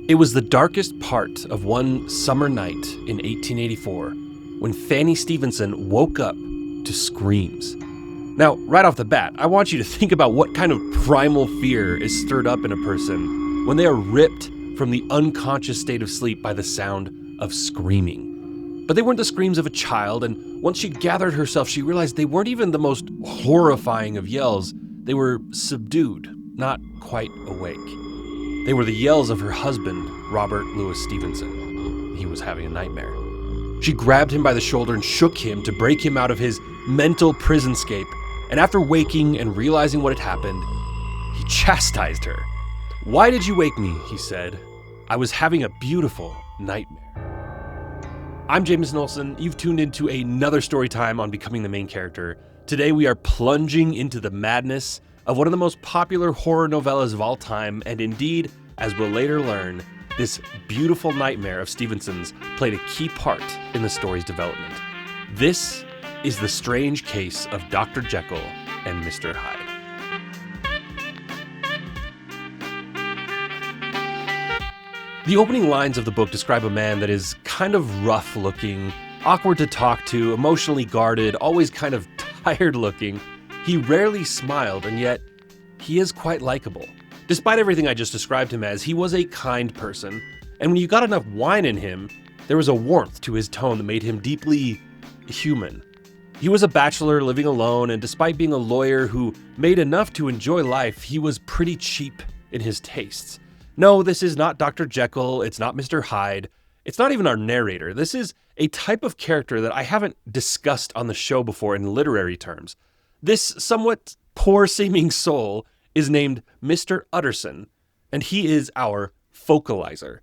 It was the darkest part of one summer night in 1884 when Fanny Stevenson woke up to screams. Now, right off the bat, I want you to think about what kind of primal fear is stirred up in a person when they are ripped from the unconscious state of sleep by the sound of screaming. But they weren't the screams of a child, and once she gathered herself, she realized they weren't even the most horrifying of yells. They were subdued, not quite awake. They were the yells of her husband, Robert Louis Stevenson. He was having a nightmare. She grabbed him by the shoulder and shook him to break him out of his mental prisonscape, and after waking and realizing what had happened, he chastised her. "Why did you wake me?" he said. "I was having a beautiful nightmare." I'm Jameson Olson. You've tuned into another story time on Becoming the Main Character. Today we are plunging into the madness of one of the most popular horror novellas of all time, and indeed, as we'll later learn, this beautiful nightmare of Stevenson's played a key part in the story's development. This is the strange case of Dr. Jekyll and Mr. Hyde. The opening lines of the book describe a man that is kind of rough looking, awkward to talk to, emotionally guarded, always kind of tired looking. He rarely smiled, and yet he is quite likable. Despite everything I just described him as, he was a kind person, and when you got enough wine in him, there was a warmth to his tone that made him deeply human. He was a bachelor living alone, and despite being a lawyer who made enough to enjoy life, he was pretty cheap in his tastes. No, this is not Dr. Jekyll, it's not Mr. Hyde, it's not even our narrator. This is a type of character that I haven't discussed on the show before in literary terms. This somewhat poor-seeming soul is named Mr. Utterson, and he is our focalizer.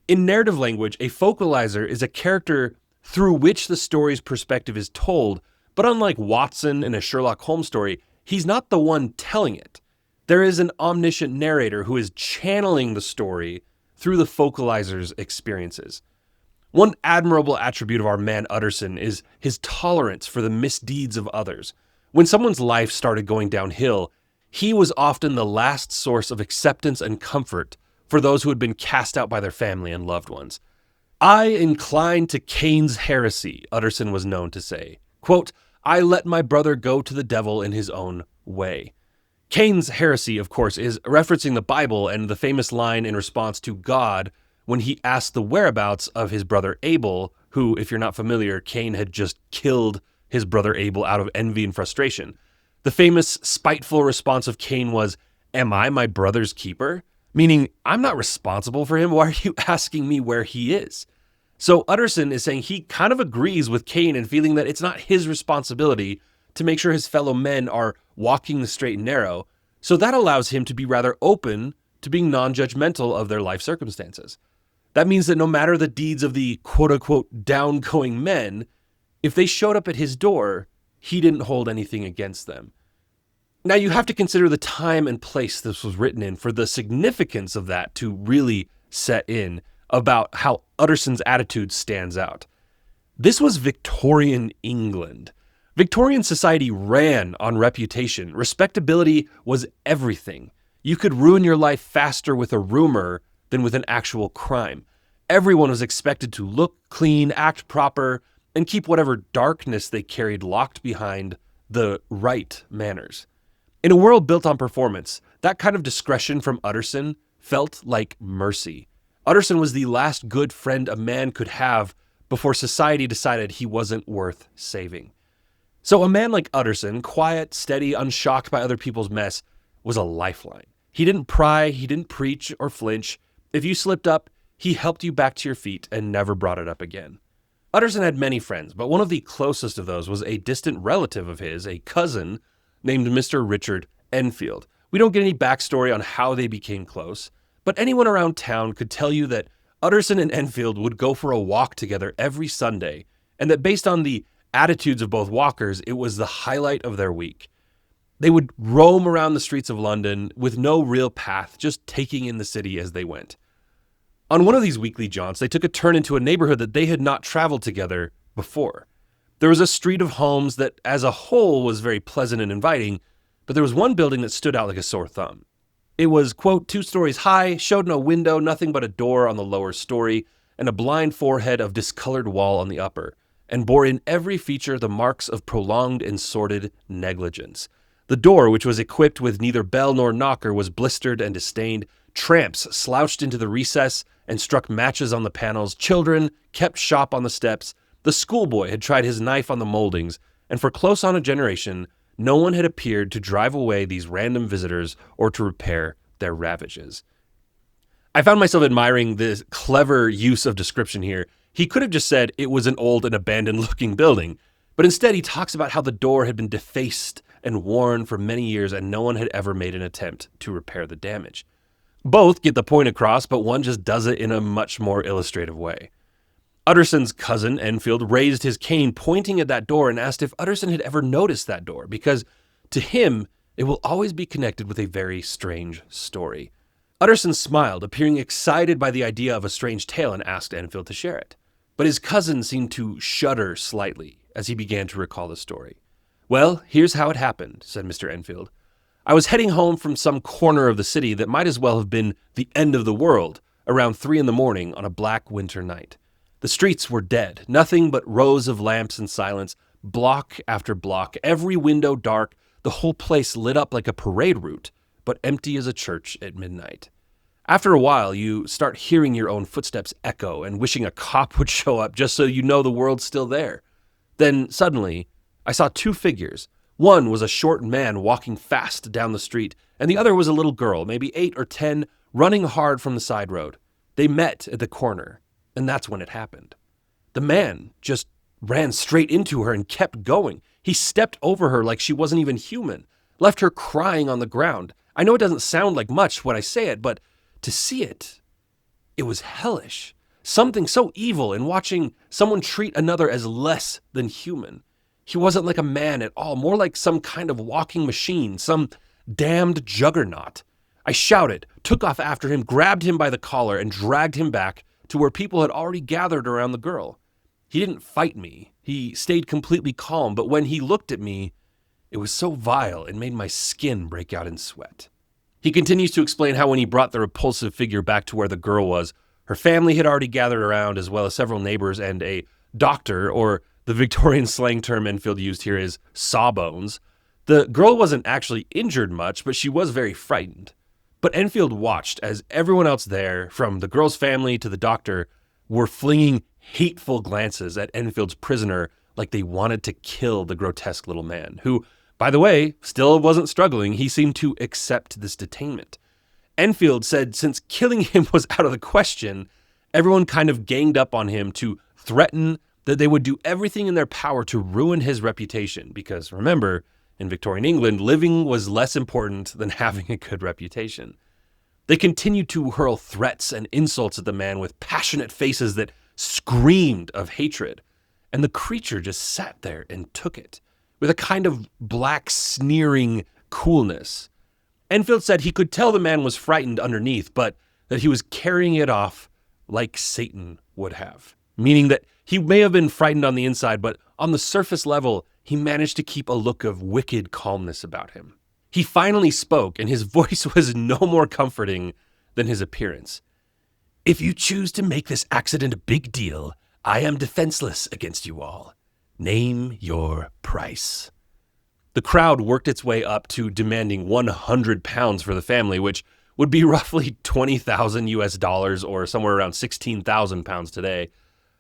In narrative language, a focalizer is a character through which the story's perspective is told, but unlike Watson in a Sherlock Holmes story, he's not the one telling it. There is an omniscient narrator who is channeling the story through the focalizer's experiences. One admirable attribute of our man Utterson is his tolerance for the misdeeds of others. When someone's life started going downhill, he was often the last source of acceptance and comfort for those who had been cast out by their family and loved ones. "I incline to Cain's heresy," Utterson was known to say. Quote, "I let my brother go to the devil in his own way." Cain's heresy, of course, is referencing the Bible and the famous line in response to God when he asked the whereabouts of his brother Abel, who, if you're not familiar, Cain had just killed his brother Abel out of envy and frustration. The famous spiteful response of Cain was, "Am I my brother's keeper?" Meaning, I'm not responsible for him. Why are you asking me where he is? So Utterson is saying he kind of agrees with Cain and feeling that it's not his responsibility to make sure his fellow men are walking the straight and narrow. So that allows him to be rather open to being non-judgmental of their life circumstances. That means that no matter the deeds of the quote-unquote downgoing men, if they showed up at his door, he didn't hold anything against them. Now you have to consider the time and place this was written in for the significance of that to really set in about how Utterson's attitude stands out. This was Victorian England. Victorian society ran on reputation. Respectability was everything. You could ruin your life faster with a rumor than with an actual crime. Everyone was expected to look clean, act proper, and keep whatever darkness they carried locked behind the right manners. In a world built on performance, that kind of discretion from Utterson felt like mercy. Utterson was the last good friend a man could have before society decided he wasn't worth saving. So a man like Utterson, quiet, steady, unshocked by other people's mess, was a lifeline. He didn't pry, he didn't preach or flinch. If you slipped up, he helped you back to your feet and never brought it up again. Utterson had many friends, but one of the closest of those was a distant relative of his, a cousin, named Mr. Richard Enfield. We don't get any backstory on how they became close, but anyone around town could tell you that Utterson and Enfield would go for a walk together every Sunday, and that based on the attitudes of both walkers, it was the highlight of their week. They would roam around the streets of London with no real path, just taking in the city as they went. On one of these weekly jaunts, they took a turn into a neighborhood that they had not traveled together before. There was a street of homes that as a whole was very pleasant and inviting, but there was one building that stood out like a sore thumb. It was, quote, 2 stories high, showed no window, nothing but a door on the lower story, and a blind forehead of discolored wall on the upper, and bore in every feature the marks of prolonged and sordid negligence. The door, which was equipped with neither bell nor knocker, was blistered and disdained. Tramps slouched into the recess and struck matches on the panels. Children kept shop on the steps. The schoolboy had tried his knife on the moldings, and for close on a generation, no one had appeared to drive away these random visitors or to repair their ravages. I found myself admiring this clever use of description here. He could have just said it was an old and abandoned-looking building, but instead he talks about how the door had been defaced and worn for many years and no one had ever made an attempt to repair the damage. Both get the point across, but one just does it in a much more illustrative way. Utterson's cousin, Enfield, raised his cane pointing at that door and asked if Utterson had ever noticed that door, because to him, it will always be connected with a very strange story. Utterson smiled, appearing excited by the idea of a strange tale, and asked Enfield to share it. But his cousin seemed to shudder slightly as he began to recall the story. "Well, here's how it happened," said Mr. Enfield. "I was heading home from some corner of the city that might as well have been the end of the world around 3 in the morning on a black winter night. The streets were dead, nothing but rows of lamps and silence, block after block, every window dark, the whole place lit up like a parade route, but empty as a church at midnight. After a while, you start hearing your own footsteps echo and wishing a cop would show up just so you know the world's still there. Then, suddenly, I saw 2 figures. One was a short man walking fast down the street, and the other was a little girl, maybe 8 or 10, running hard from the side road. They met at the corner. And that's when it happened. The man just ran straight into her and kept going. He stepped over her like she wasn't even human, left her crying on the ground. I know it doesn't sound like much when I say it, but to see it, it was hellish. Something so evil in watching someone treat another as less than human. He wasn't like a man at all, more like some kind of walking machine, some damned juggernaut. I shouted, took off after him, grabbed him by the collar, and dragged him back to where people had already gathered around the girl. He didn't fight me. He stayed completely calm, but when he looked at me, it was so vile it made my skin break out in sweat." He continues to explain how when he brought the repulsive figure back to where the girl was, her family had already gathered around, as well as several neighbors and a doctor, or the Victorian slang term Enfield used here is sawbones. The girl wasn't actually injured much, but she was very frightened. But Enfield watched as everyone else there, from the girl's family to the doctor, were flinging hateful glances at Enfield's prisoner like they wanted to kill the grotesque little man, who, by the way, still wasn't struggling. He seemed to accept this detainment. Enfield said since killing him was out of the question, everyone kind of ganged up on him to threaten that they would do everything in their power to ruin his reputation, because remember, in Victorian England, living was less important than having a good reputation. They continued to hurl threats and insults at the man with passionate faces that screamed of hatred, and the creature just sat there and took it, with a kind of black, sneering coolness. Enfield said he could tell the man was frightened underneath, but that he was carrying it off like Satan would have, meaning that he may have been frightened on the inside, but on the surface level, he managed to keep a look of wicked calmness about him. He finally spoke, and his voice was no more comforting than his appearance. "If you choose to make this accident a big deal, I am defenseless against you all. Name your price." The crowd worked its way up to demanding £100 for the family, which would be roughly $20,000 or somewhere around £16,000 today.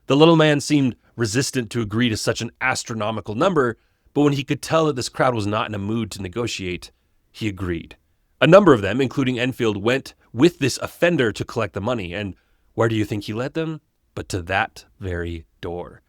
The little man seemed resistant to agree to such an astronomical number, but when he could tell that this crowd was not in a mood to negotiate, he agreed. A number of them, including Enfield, went with this offender to collect the money, and where do you think he led them? But to that very door.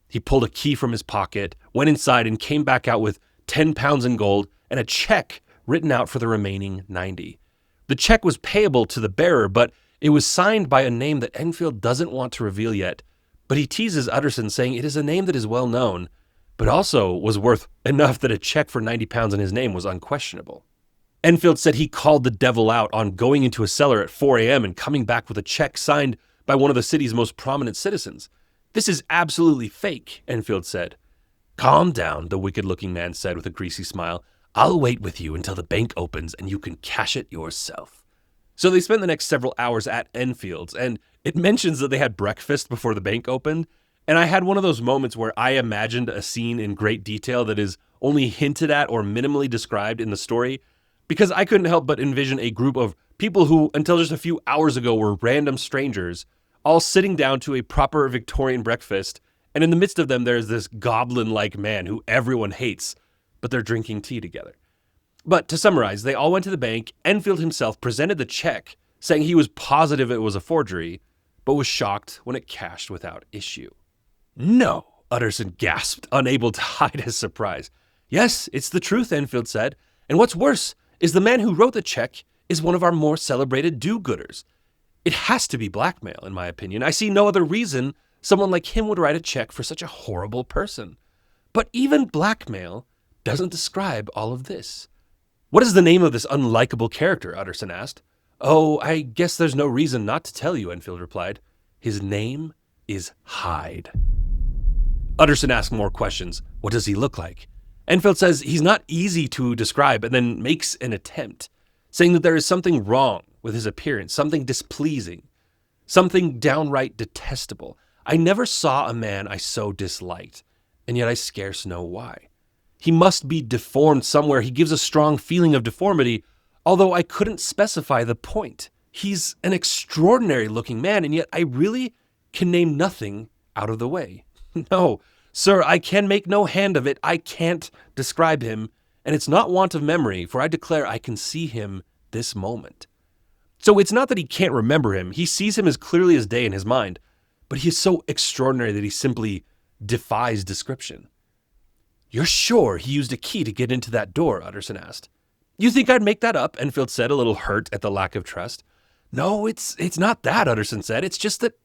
He pulled a key from his pocket, went inside, and came back out with £10 in gold and a check written out for the remaining 90. The check was payable to the bearer, but it was signed by a name that Enfield doesn't want to reveal yet. But he teases Utterson, saying it is a name that is well known, but also was worth enough that a check for £90 in his name was unquestionable. Enfield said he called the devil out on going into a cellar at 4 a.m. and coming back with a check signed by one of the city's most prominent citizens. "This is absolutely fake," Enfield said. "Calm down," the wicked-looking man said with a greasy smile. I'll wait with you until the bank opens and you can cash it yourself. So they spent the next several hours at Enfield's, and it mentions that they had breakfast before the bank opened. And I had one of those moments where I imagined a scene in great detail that is only hinted at or minimally described in the story, because I couldn't help but envision a group of people who, until just a few hours ago, were random strangers, all sitting down to a proper Victorian breakfast, and in the midst of them, there's this goblin-like man who everyone hates, but they're drinking tea together. But to summarize, they all went to the bank. Enfield himself presented the check, saying he was positive it was a forgery, but was shocked when it cashed without issue. "No," Utterson gasped, unable to hide his surprise. "Yes, it's the truth," Enfield said. "And what's worse is the man who wrote the check is one of our more celebrated do-gooders. It has to be blackmail, in my opinion. I see no other reason someone like him would write a check for such a horrible person. But even blackmail doesn't describe all of this." "What is the name of this unlikable character?" Utterson asked. "Oh, I guess there's no reason not to tell you," Enfield replied. "His name is Hyde." Utterson asked more questions. "What does he look like?" Enfield says he's not easy to describe, and then makes an attempt, saying that there is something wrong with his appearance, something displeasing, something downright detestable. "I never saw a man I so disliked, and yet I scarce know why. He must be deformed somewhere. He gives a strong feeling of deformity, although I couldn't specify the point. He's an extraordinary looking man, and yet I really can name nothing out of the way. No, sir, I can make no hand of it. I can't describe him, and it's not want of memory, for I declare I can see him this moment." So it's not that he can't remember him. He sees him as clearly as day in his mind, but he is so extraordinary that he simply defies description. "You're sure he used a key to get into that door?" Utterson asked. "You think I'd make that up?" Enfield said, a little hurt at the lack of trust. "No, it's not that," Utterson said. "It's just that,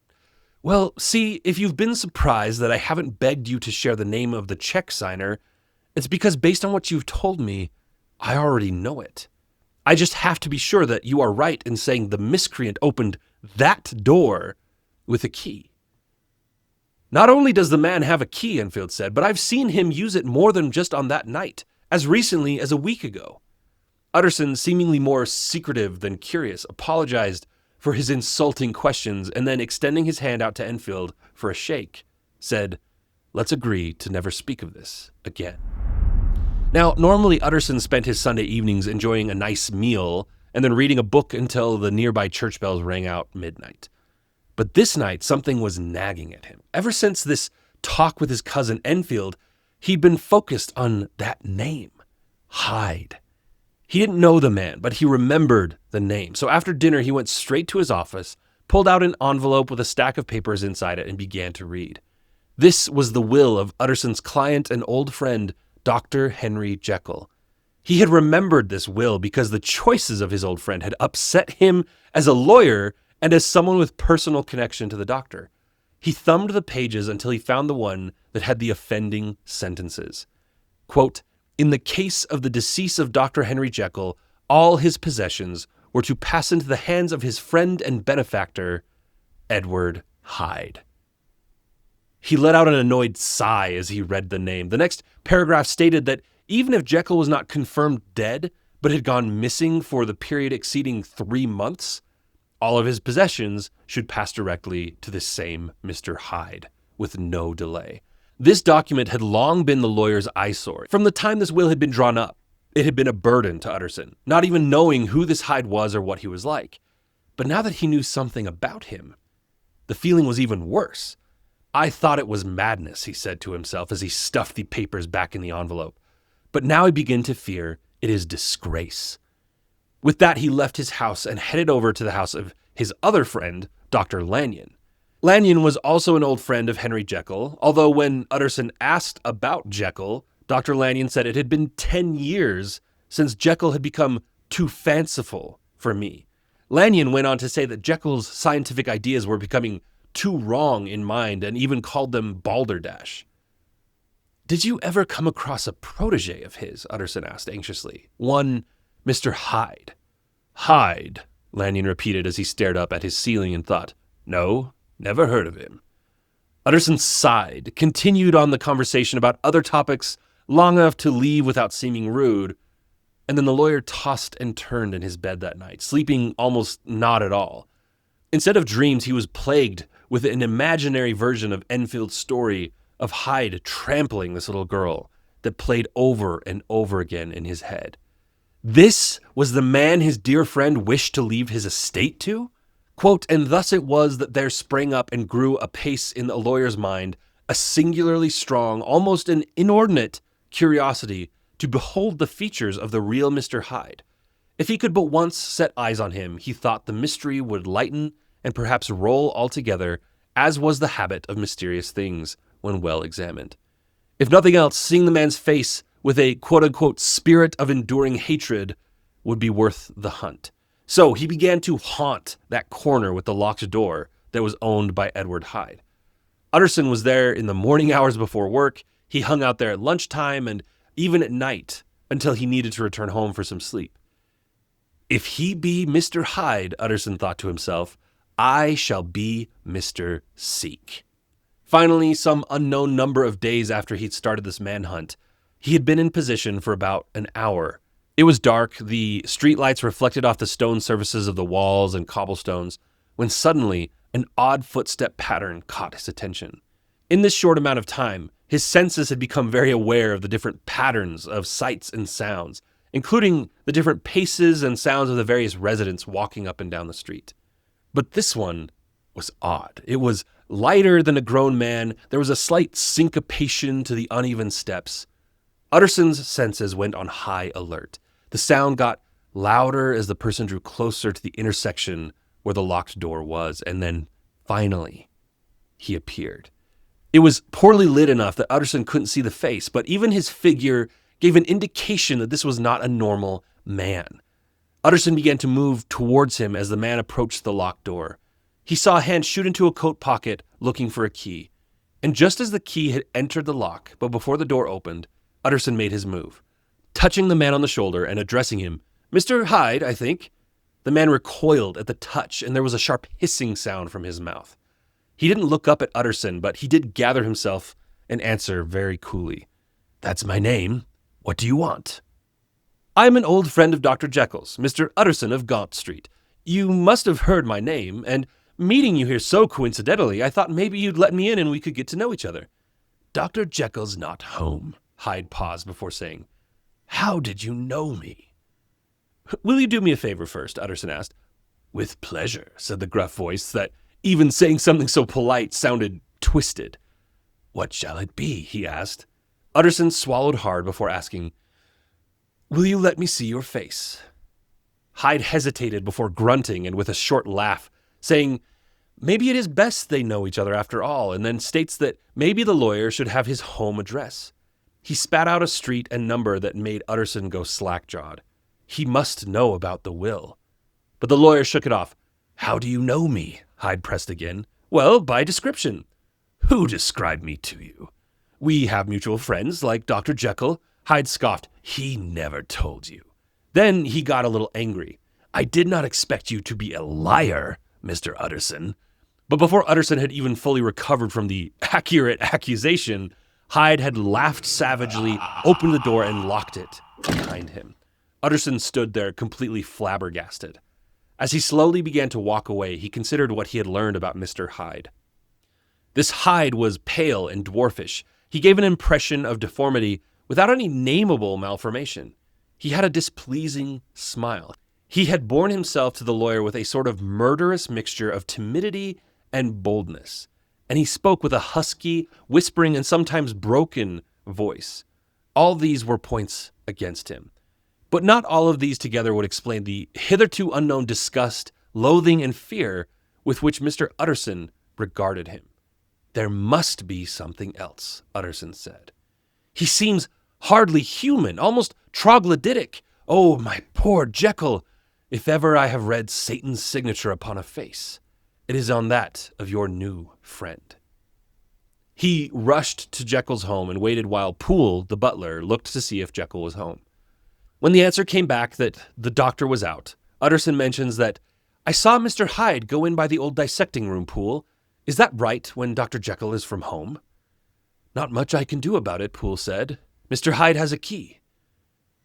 well, see, if you've been surprised that I haven't begged you to share the name of the check signer, it's because based on what you've told me, I already know it. I just have to be sure that you are right in saying the miscreant opened that door with a key." "Not only does the man have a key," Enfield said, "but I've seen him use it more than just on that night, as recently as a week ago." Utterson, seemingly more secretive than curious, apologized for his insulting questions, and then extending his hand out to Enfield for a shake, said, "Let's agree to never speak of this again." Now, normally Utterson spent his Sunday evenings enjoying a nice meal and then reading a book until the nearby church bells rang out midnight. But this night, something was nagging at him. Ever since this talk with his cousin Enfield, he'd been focused on that name, Hyde. He didn't know the man, but he remembered the name. So after dinner, he went straight to his office, pulled out an envelope with a stack of papers inside it, and began to read. This was the will of Utterson's client and old friend, Dr. Henry Jekyll. He had remembered this will because the choices of his old friend had upset him as a lawyer and as someone with personal connection to the doctor. He thumbed the pages until he found the one that had the offending sentences. Quote, "In the case of the decease of Dr. Henry Jekyll, all his possessions were to pass into the hands of his friend and benefactor, Edward Hyde." He let out an annoyed sigh as he read the name. The next paragraph stated that even if Jekyll was not confirmed dead, but had gone missing for the period exceeding 3 months, all of his possessions should pass directly to the same Mr. Hyde, with no delay. This document had long been the lawyer's eyesore. From the time this will had been drawn up, it had been a burden to Utterson, not even knowing who this Hyde was or what he was like. But now that he knew something about him, the feeling was even worse. "I thought it was madness," he said to himself as he stuffed the papers back in the envelope. "But now I begin to fear it is disgrace." With that, he left his house and headed over to the house of his other friend, Dr. Lanyon. Lanyon was also an old friend of Henry Jekyll, although when Utterson asked about Jekyll, Dr. Lanyon said it had been 10 years since Jekyll had become too fanciful for me. Lanyon went on to say that Jekyll's scientific ideas were becoming too wrong in mind and even called them balderdash. "Did you ever come across a protege of his?" Utterson asked anxiously. "One Mr. Hyde." "Hyde," Lanyon repeated as he stared up at his ceiling and thought, "No, never heard of him." Utterson sighed, continued on the conversation about other topics long enough to leave without seeming rude, And then the lawyer tossed and turned in his bed that night, sleeping almost not at all. Instead of dreams, he was plagued with an imaginary version of Enfield's story of Hyde trampling this little girl that played over and over again in his head. This was the man his dear friend wished to leave his estate to? Quote, and thus it was that there sprang up and grew apace in the lawyer's mind a singularly strong, almost an inordinate curiosity to behold the features of the real Mr. Hyde. If he could but once set eyes on him, he thought the mystery would lighten and perhaps roll altogether, as was the habit of mysterious things when well examined. If nothing else, seeing the man's face with a quote-unquote spirit of enduring hatred would be worth the hunt. So he began to haunt that corner with the locked door that was owned by Edward Hyde. Utterson was there in the morning hours before work. He hung out there at lunchtime and even at night until he needed to return home for some sleep. If he be Mr. Hyde, Utterson thought to himself, I shall be Mr. Seek. Finally, some unknown number of days after he'd started this manhunt, he had been in position for about an hour. It was dark, the streetlights reflected off the stone surfaces of the walls and cobblestones, when suddenly an odd footstep pattern caught his attention. In this short amount of time, his senses had become very aware of the different patterns of sights and sounds, including the different paces and sounds of the various residents walking up and down the street. But this one was odd. It was lighter than a grown man. There was a slight syncopation to the uneven steps. Utterson's senses went on high alert. The sound got louder as the person drew closer to the intersection where the locked door was, and then, finally, he appeared. It was poorly lit enough that Utterson couldn't see the face, but even his figure gave an indication that this was not a normal man. Utterson began to move towards him as the man approached the locked door. He saw a hand shoot into a coat pocket, looking for a key. And just as the key had entered the lock, but before the door opened, Utterson made his move. Touching the man on the shoulder and addressing him, Mr. Hyde, I think. The man recoiled at the touch, and there was a sharp hissing sound from his mouth. He didn't look up at Utterson, but he did gather himself and answer very coolly. That's my name. What do you want? I am an old friend of Dr. Jekyll's, Mr. Utterson of Gaunt Street. You must have heard my name, and meeting you here so coincidentally, I thought maybe you'd let me in and we could get to know each other. Dr. Jekyll's not home. Hyde paused before saying, How did you know me? Will you do me a favor first? Utterson asked. With pleasure, said the gruff voice that, even saying something so polite, sounded twisted. What shall it be? He asked. Utterson swallowed hard before asking, Will you let me see your face? Hyde hesitated before grunting and with a short laugh, saying, Maybe it is best they know each other after all, and then states that maybe the lawyer should have his home address. He spat out a street and number that made Utterson go slack-jawed. He must know about the will. But the lawyer shook it off. How do you know me? Hyde pressed again. Well, by description. Who described me to you? We have mutual friends, like Dr. Jekyll. Hyde scoffed. He never told you. Then he got a little angry. I did not expect you to be a liar, Mr. Utterson. But before Utterson had even fully recovered from the accurate accusation, Hyde had laughed savagely, opened the door, and locked it behind him. Utterson stood there completely flabbergasted. As he slowly began to walk away, he considered what he had learned about Mr. Hyde. This Hyde was pale and dwarfish. He gave an impression of deformity without any nameable malformation. He had a displeasing smile. He had borne himself to the lawyer with a sort of murderous mixture of timidity and boldness, and he spoke with a husky, whispering, and sometimes broken voice. All these were points against him. But not all of these together would explain the hitherto unknown disgust, loathing, and fear with which Mr. Utterson regarded him. There must be something else, Utterson said. He seems hardly human, almost troglodytic. Oh, my poor Jekyll! If ever I have read Satan's signature upon a face, it is on that of your new friend. He rushed to Jekyll's home and waited while Poole, the butler, looked to see if Jekyll was home. When the answer came back that the doctor was out, Utterson mentions that, I saw Mr. Hyde go in by the old dissecting room, Poole. Is that right when Dr. Jekyll is from home? Not much I can do about it, Poole said. Mr. Hyde has a key.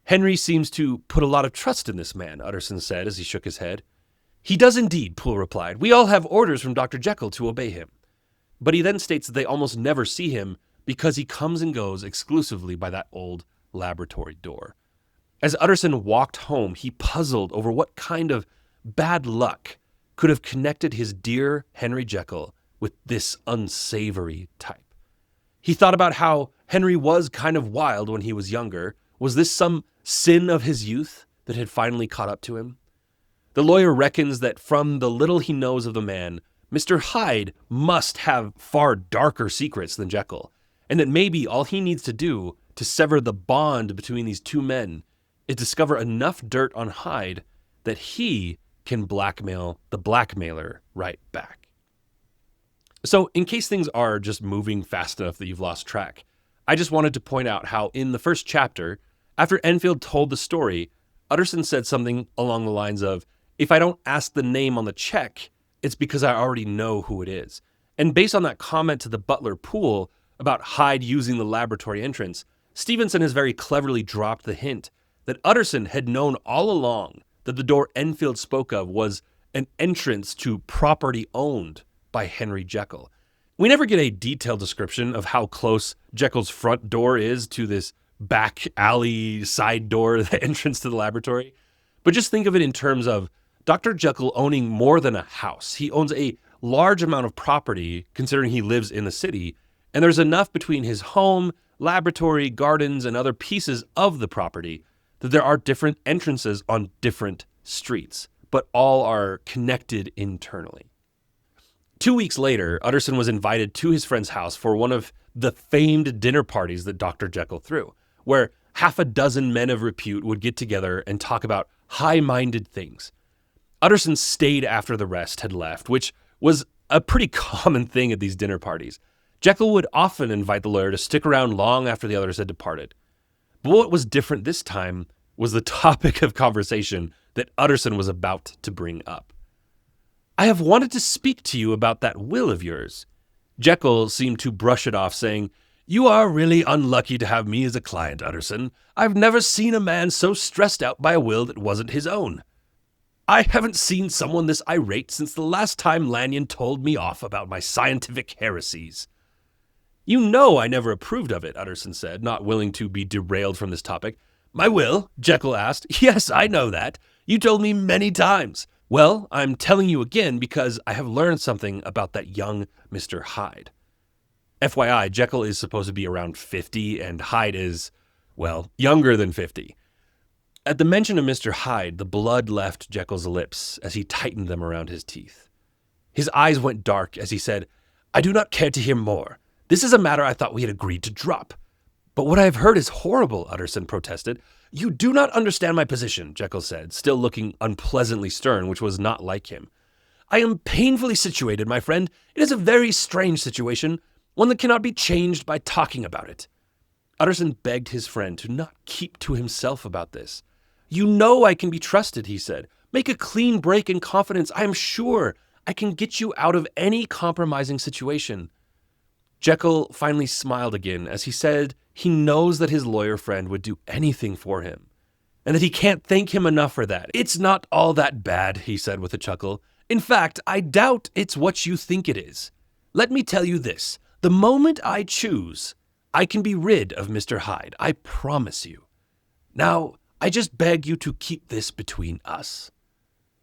Henry seems to put a lot of trust in this man, Utterson said as he shook his head. He does indeed, Poole replied. We all have orders from Dr. Jekyll to obey him. But he then states that they almost never see him because he comes and goes exclusively by that old laboratory door. As Utterson walked home, he puzzled over what kind of bad luck could have connected his dear Henry Jekyll with this unsavory type. He thought about how Henry was kind of wild when he was younger. Was this some sin of his youth that had finally caught up to him? The lawyer reckons that from the little he knows of the man, Mr. Hyde must have far darker secrets than Jekyll, and that maybe all he needs to do to sever the bond between these two men is discover enough dirt on Hyde that he can blackmail the blackmailer right back. So, in case things are just moving fast enough that you've lost track, I just wanted to point out how in the first chapter, after Enfield told the story, Utterson said something along the lines of, if I don't ask the name on the check, it's because I already know who it is. And based on that comment to the butler Poole about Hyde using the laboratory entrance, Stevenson has very cleverly dropped the hint that Utterson had known all along that the door Enfield spoke of was an entrance to property owned by Henry Jekyll. We never get a detailed description of how close Jekyll's front door is to this back alley side door, the entrance to the laboratory. But just think of it in terms of Dr. Jekyll owning more than a house. He owns a large amount of property, considering he lives in the city, and there's enough between his home, laboratory, gardens, and other pieces of the property that there are different entrances on different streets, but all are connected internally. 2 weeks later, Utterson was invited to his friend's house for one of the famed dinner parties that Dr. Jekyll threw, where half a dozen men of repute would get together and talk about high-minded things. Utterson stayed after the rest had left, which was a pretty common thing at these dinner parties. Jekyll would often invite the lawyer to stick around long after the others had departed. But what was different this time was the topic of conversation that Utterson was about to bring up. I have wanted to speak to you about that will of yours. Jekyll seemed to brush it off, saying, You are really unlucky to have me as a client, Utterson. I've never seen a man so stressed out by a will that wasn't his own. I haven't seen someone this irate since the last time Lanyon told me off about my scientific heresies. You know I never approved of it, Utterson said, not willing to be derailed from this topic. My will? Jekyll asked. Yes, I know that. You told me many times. Well, I'm telling you again because I have learned something about that young Mr. Hyde. FYI, Jekyll is supposed to be around 50 and Hyde is, well, younger than 50. At the mention of Mr. Hyde, the blood left Jekyll's lips as he tightened them around his teeth. His eyes went dark as he said, I do not care to hear more. This is a matter I thought we had agreed to drop. But what I have heard is horrible, Utterson protested. You do not understand my position, Jekyll said, still looking unpleasantly stern, which was not like him. I am painfully situated, my friend. It is a very strange situation, one that cannot be changed by talking about it. Utterson begged his friend to not keep to himself about this. You know I can be trusted, he said. Make a clean break in confidence. I am sure I can get you out of any compromising situation. Jekyll finally smiled again as he said he knows that his lawyer friend would do anything for him, and that he can't thank him enough for that. It's not all that bad, he said with a chuckle. In fact, I doubt it's what you think it is. Let me tell you this. The moment I choose, I can be rid of Mr. Hyde. I promise you. Now, I just beg you to keep this between us.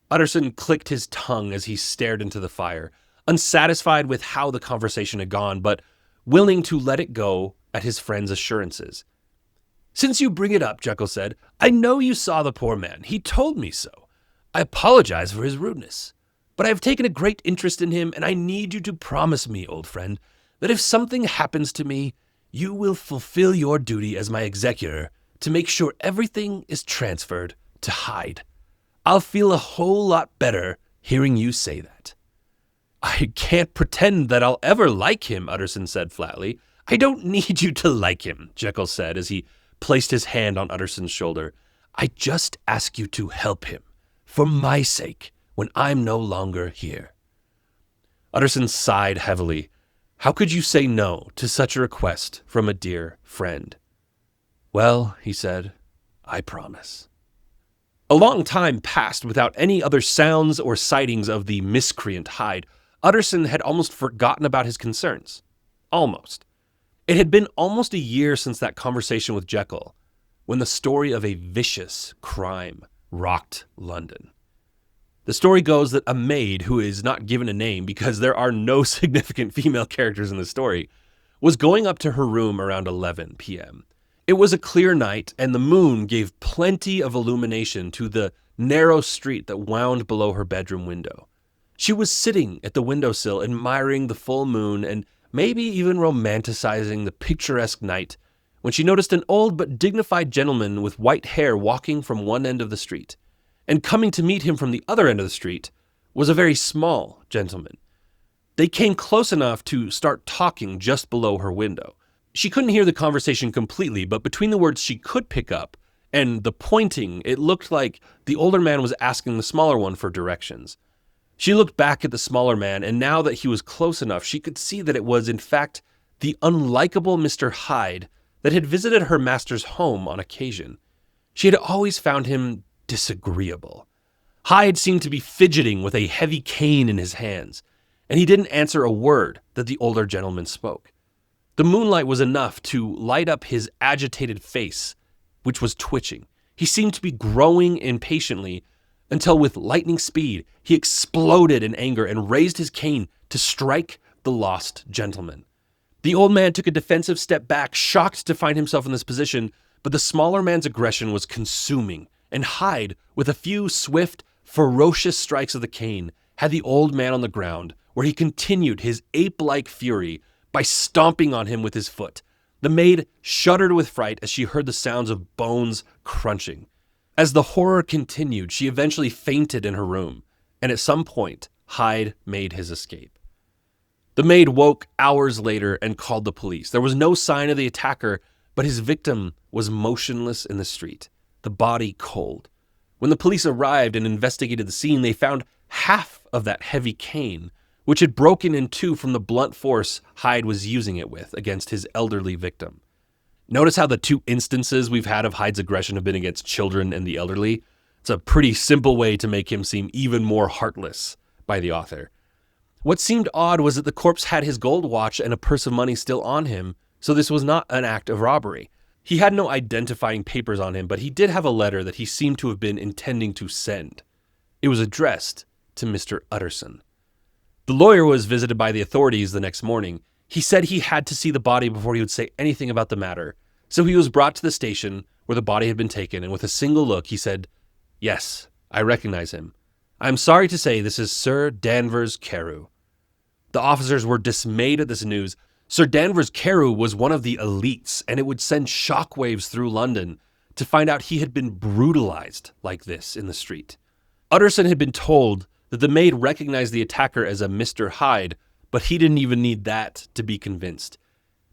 Utterson clicked his tongue as he stared into the fire, unsatisfied with how the conversation had gone, but willing to let it go at his friend's assurances. Since you bring it up, Jekyll said, I know you saw the poor man. He told me so. I apologize for his rudeness, but I have taken a great interest in him, and I need you to promise me, old friend, that if something happens to me, you will fulfill your duty as my executor to make sure everything is transferred to Hyde. I'll feel a whole lot better hearing you say that. I can't pretend that I'll ever like him, Utterson said flatly. I don't need you to like him, Jekyll said as he placed his hand on Utterson's shoulder. I just ask you to help him, for my sake, when I'm no longer here. Utterson sighed heavily. How could you say no to such a request from a dear friend? Well, he said, I promise. A long time passed without any other sounds or sightings of the miscreant Hyde. Utterson had almost forgotten about his concerns. Almost. It had been almost a year since that conversation with Jekyll, when the story of a vicious crime rocked London. The story goes that a maid, who is not given a name because there are no significant female characters in the story, was going up to her room around 11 p.m. It was a clear night, and the moon gave plenty of illumination to the narrow street that wound below her bedroom window. She was sitting at the windowsill, admiring the full moon and maybe even romanticizing the picturesque night, when she noticed an old but dignified gentleman with white hair walking from one end of the street. And coming to meet him from the other end of the street was a very small gentleman. They came close enough to start talking just below her window. She couldn't hear the conversation completely, but between the words she could pick up and the pointing, it looked like the older man was asking the smaller one for directions. She looked back at the smaller man, and now that he was close enough, she could see that it was, in fact, the unlikable Mr. Hyde that had visited her master's home on occasion. She had always found him disagreeable. Hyde seemed to be fidgeting with a heavy cane in his hands, and he didn't answer a word that the older gentleman spoke. The moonlight was enough to light up his agitated face, which was twitching. He seemed to be growing impatiently until with lightning speed, he exploded in anger and raised his cane to strike the lost gentleman. The old man took a defensive step back, shocked to find himself in this position, but the smaller man's aggression was consuming, and Hyde, with a few swift, ferocious strikes of the cane, had the old man on the ground, where he continued his ape-like fury by stomping on him with his foot. The maid shuddered with fright as she heard the sounds of bones crunching. As the horror continued, she eventually fainted in her room, and at some point, Hyde made his escape. The maid woke hours later and called the police. There was no sign of the attacker, but his victim was motionless in the street, the body cold. When the police arrived and investigated the scene, they found half of that heavy cane, which had broken in two from the blunt force Hyde was using it with against his elderly victim. Notice how the two instances we've had of Hyde's aggression have been against children and the elderly? It's a pretty simple way to make him seem even more heartless by the author. What seemed odd was that the corpse had his gold watch and a purse of money still on him, so this was not an act of robbery. He had no identifying papers on him, but he did have a letter that he seemed to have been intending to send. It was addressed to Mr. Utterson. The lawyer was visited by the authorities the next morning. He said he had to see the body before he would say anything about the matter, so he was brought to the station where the body had been taken, and with a single look, he said, "Yes, I recognize him. I am sorry to say this is Sir Danvers Carew." The officers were dismayed at this news. Sir Danvers Carew was one of the elites, and it would send shockwaves through London to find out he had been brutalized like this in the street. Utterson had been told that the maid recognized the attacker as a Mr. Hyde, but he didn't even need that to be convinced,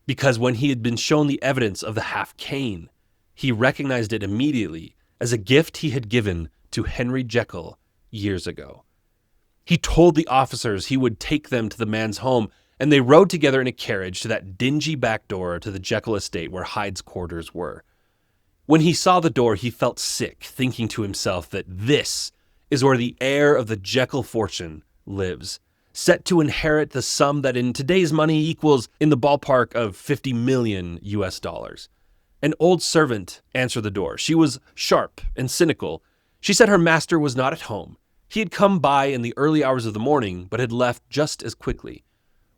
because when he had been shown the evidence of the half cane, he recognized it immediately as a gift he had given to Henry Jekyll years ago. He told the officers he would take them to the man's home, and they rode together in a carriage to that dingy back door to the Jekyll estate where Hyde's quarters were. When he saw the door, he felt sick, thinking to himself that this is where the heir of the Jekyll fortune lives, set to inherit the sum that in today's money equals in the ballpark of 50 million US dollars. An old servant answered the door. She was sharp and cynical. She said her master was not at home. He had come by in the early hours of the morning, but had left just as quickly.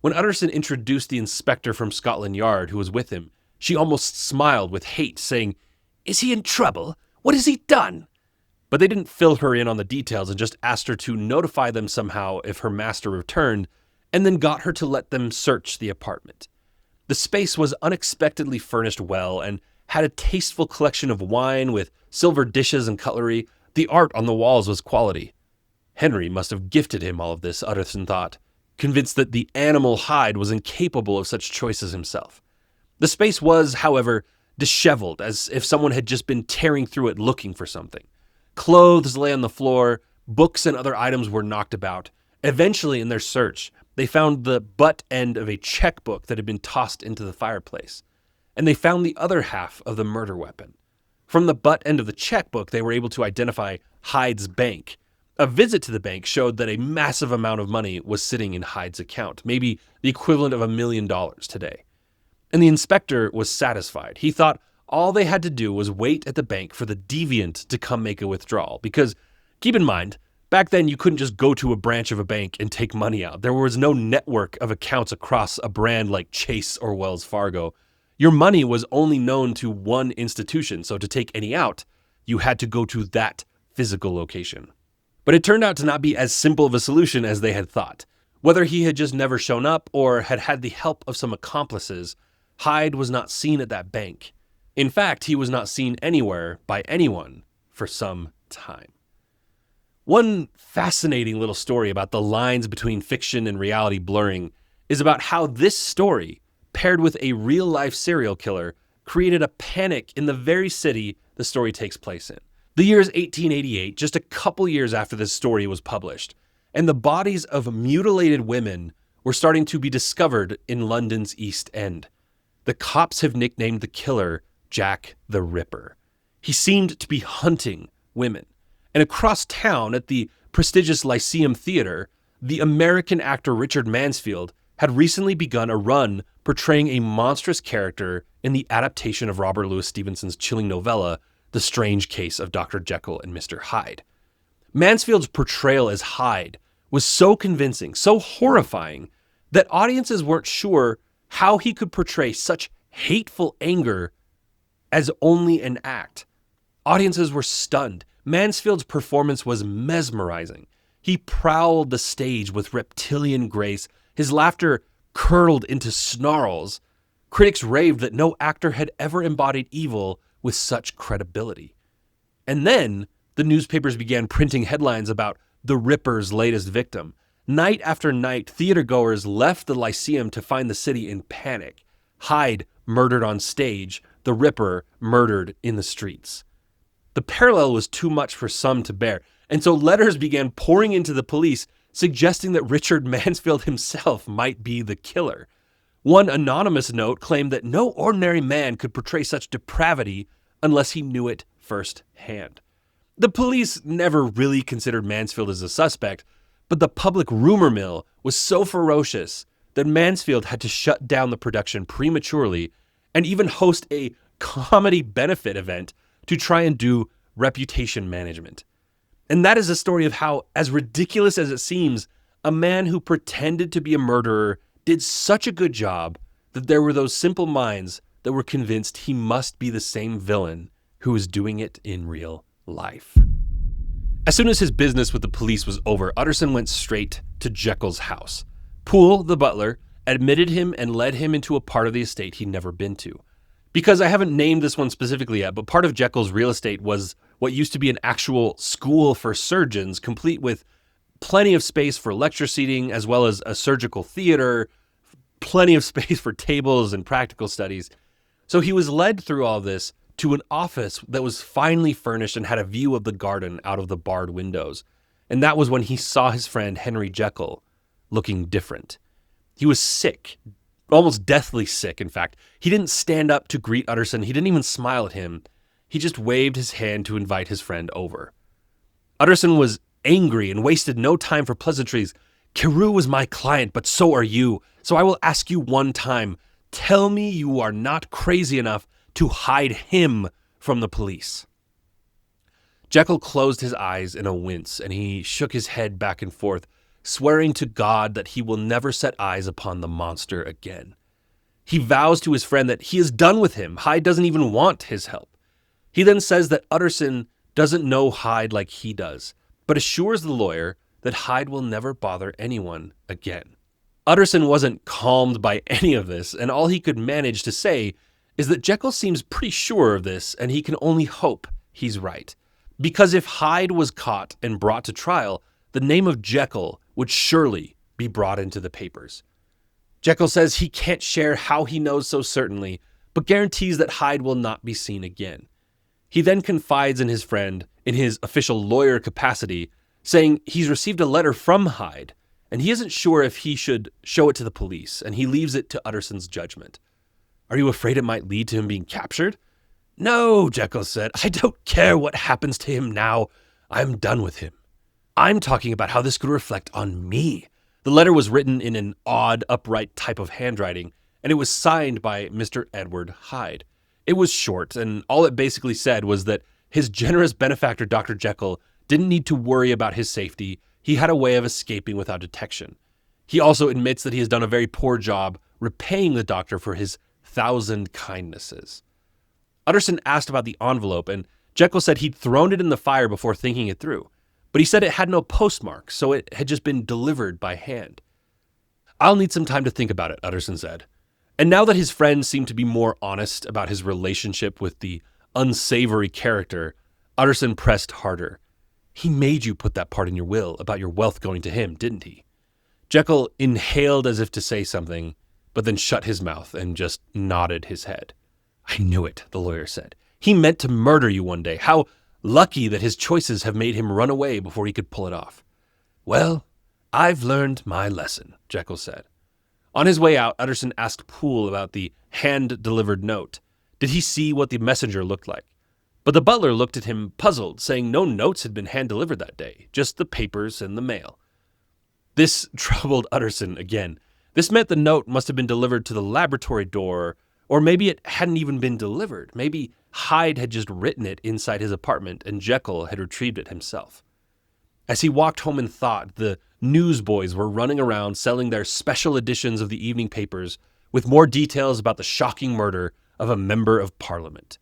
When Utterson introduced the inspector from Scotland Yard who was with him, she almost smiled with hate, saying, "Is he in trouble? What has he done?" But they didn't fill her in on the details and just asked her to notify them somehow if her master returned, and then got her to let them search the apartment. The space was unexpectedly furnished well and had a tasteful collection of wine with silver dishes and cutlery. The art on the walls was quality. Henry must have gifted him all of this, Utterson thought, convinced that the animal Hyde was incapable of such choices himself. The space was, however, disheveled, as if someone had just been tearing through it looking for something. Clothes lay on the floor, books and other items were knocked about. Eventually, in their search, they found the butt end of a checkbook that had been tossed into the fireplace, and they found the other half of the murder weapon. From the butt end of the checkbook, they were able to identify Hyde's bank. A visit to the bank showed that a massive amount of money was sitting in Hyde's account, maybe the equivalent of $1 million today. And the inspector was satisfied. He thought all they had to do was wait at the bank for the deviant to come make a withdrawal. Because, keep in mind, back then you couldn't just go to a branch of a bank and take money out. There was no network of accounts across a brand like Chase or Wells Fargo. Your money was only known to one institution, so to take any out, you had to go to that physical location. But it turned out to not be as simple of a solution as they had thought. Whether he had just never shown up or had had the help of some accomplices, Hyde was not seen at that bank. In fact, he was not seen anywhere by anyone for some time. One fascinating little story about the lines between fiction and reality blurring is about how this story, paired with a real-life serial killer, created a panic in the very city the story takes place in. The year is 1888, just a couple years after this story was published, and the bodies of mutilated women were starting to be discovered in London's East End. The cops have nicknamed the killer Jack the Ripper. He seemed to be hunting women. And across town at the prestigious Lyceum Theater, the American actor Richard Mansfield had recently begun a run portraying a monstrous character in the adaptation of Robert Louis Stevenson's chilling novella, The Strange Case of Dr. Jekyll and Mr. Hyde. Mansfield's portrayal as Hyde was so convincing, so horrifying, that audiences weren't sure how he could portray such hateful anger as only an act. Audiences were stunned. Mansfield's performance was mesmerizing. He prowled the stage with reptilian grace. His laughter curdled into snarls. Critics raved that no actor had ever embodied evil with such credibility. And then the newspapers began printing headlines about the Ripper's latest victim. Night after night, theatergoers left the Lyceum to find the city in panic. Hyde murdered on stage, the Ripper murdered in the streets. The parallel was too much for some to bear, and so letters began pouring into the police suggesting that Richard Mansfield himself might be the killer. One anonymous note claimed that no ordinary man could portray such depravity unless he knew it firsthand. The police never really considered Mansfield as a suspect, but the public rumor mill was so ferocious that Mansfield had to shut down the production prematurely and even host a comedy benefit event to try and do reputation management. And that is a story of how, as ridiculous as it seems, a man who pretended to be a murderer did such a good job that there were those simple minds that were convinced he must be the same villain who was doing it in real life. As soon as his business with the police was over, Utterson went straight to Jekyll's house. Poole, the butler, admitted him and led him into a part of the estate he'd never been to. Because I haven't named this one specifically yet, but part of Jekyll's real estate was what used to be an actual school for surgeons, complete with plenty of space for lecture seating, as well as a surgical theater, plenty of space for tables and practical studies. So he was led through all this to an office that was finely furnished and had a view of the garden out of the barred windows. And that was when he saw his friend Henry Jekyll looking different. He was sick, almost deathly sick, in fact. He didn't stand up to greet Utterson. He didn't even smile at him. He just waved his hand to invite his friend over. Utterson was angry and wasted no time for pleasantries. "Carew is my client, but so are you. So I will ask you one time. Tell me you are not crazy enough to hide him from the police." Jekyll closed his eyes in a wince, and he shook his head back and forth, swearing to God that he will never set eyes upon the monster again. He vows to his friend that he is done with him. Hyde doesn't even want his help. He then says that Utterson doesn't know Hyde like he does, but assures the lawyer that Hyde will never bother anyone again. Utterson wasn't calmed by any of this, and all he could manage to say is that Jekyll seems pretty sure of this, and he can only hope he's right. Because if Hyde was caught and brought to trial, the name of Jekyll would surely be brought into the papers. Jekyll says he can't share how he knows so certainly, but guarantees that Hyde will not be seen again. He then confides in his friend in his official lawyer capacity, saying he's received a letter from Hyde, and he isn't sure if he should show it to the police, and he leaves it to Utterson's judgment. "Are you afraid it might lead to him being captured?" No, Jekyll said. I don't care what happens to him now. I'm done with him. I'm talking about how this could reflect on me. The letter was written in an odd, upright type of handwriting, and it was signed by Mr. Edward Hyde. It was short, and all it basically said was that his generous benefactor, Dr. Jekyll, didn't need to worry about his safety. He had a way of escaping without detection. He also admits that he has done a very poor job repaying the doctor for his 1,000 kindnesses. Utterson asked about the envelope, and Jekyll said he'd thrown it in the fire before thinking it through. But he said it had no postmark, so it had just been delivered by hand. I'll need some time to think about it, Utterson said. And now that his friend seemed to be more honest about his relationship with the unsavory character, Utterson pressed harder. He made you put that part in your will about your wealth going to him, didn't he? Jekyll inhaled as if to say something, but then shut his mouth and just nodded his head. I knew it, the lawyer said. He meant to murder you one day. How lucky that his choices have made him run away before he could pull it off. Well, I've learned my lesson, Jekyll said. On his way out, Utterson asked Poole about the hand-delivered note. Did he see what the messenger looked like? But the butler looked at him puzzled, saying no notes had been hand-delivered that day, just the papers and the mail. This troubled Utterson again. This meant the note must have been delivered to the laboratory door, or maybe it hadn't even been delivered. Maybe Hyde had just written it inside his apartment and Jekyll had retrieved it himself. As he walked home in thought, the newsboys were running around selling their special editions of the evening papers with more details about the shocking murder of a member of Parliament.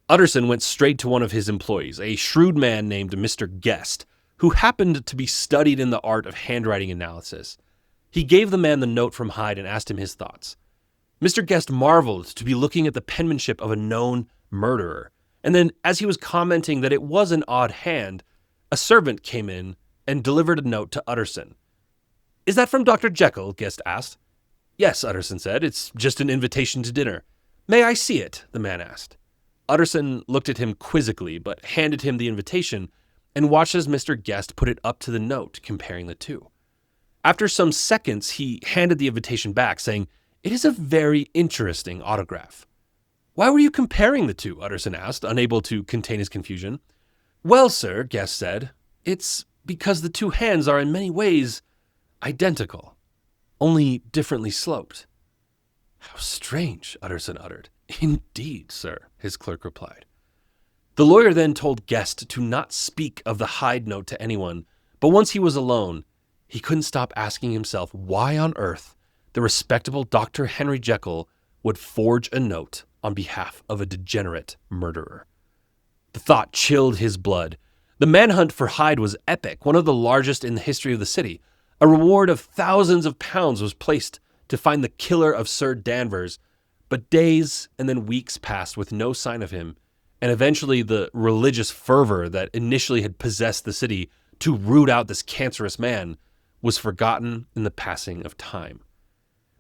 Utterson went straight to one of his employees, a shrewd man named Mr. Guest, who happened to be studied in the art of handwriting analysis. He gave the man the note from Hyde and asked him his thoughts. Mr. Guest marveled to be looking at the penmanship of a known murderer, and then as he was commenting that it was an odd hand, a servant came in and delivered a note to Utterson. Is that from Dr. Jekyll? Guest asked. Yes, Utterson said. It's just an invitation to dinner. May I see it? The man asked. Utterson looked at him quizzically, but handed him the invitation and watched as Mr. Guest put it up to the note, comparing the two. After some seconds, he handed the invitation back, saying, It is a very interesting autograph. Why were you comparing the two? Utterson asked, unable to contain his confusion. Well, sir, Guest said, it's because the two hands are in many ways identical, only differently sloped. How strange, Utterson uttered. Indeed, sir, his clerk replied. The lawyer then told Guest to not speak of the Hyde note to anyone, but once he was alone, he couldn't stop asking himself why on earth the respectable Dr. Henry Jekyll would forge a note on behalf of a degenerate murderer. The thought chilled his blood. The manhunt for Hyde was epic, one of the largest in the history of the city. A reward of thousands of pounds was placed to find the killer of Sir Danvers, but days and then weeks passed with no sign of him, and eventually the religious fervor that initially had possessed the city to root out this cancerous man was forgotten in the passing of time.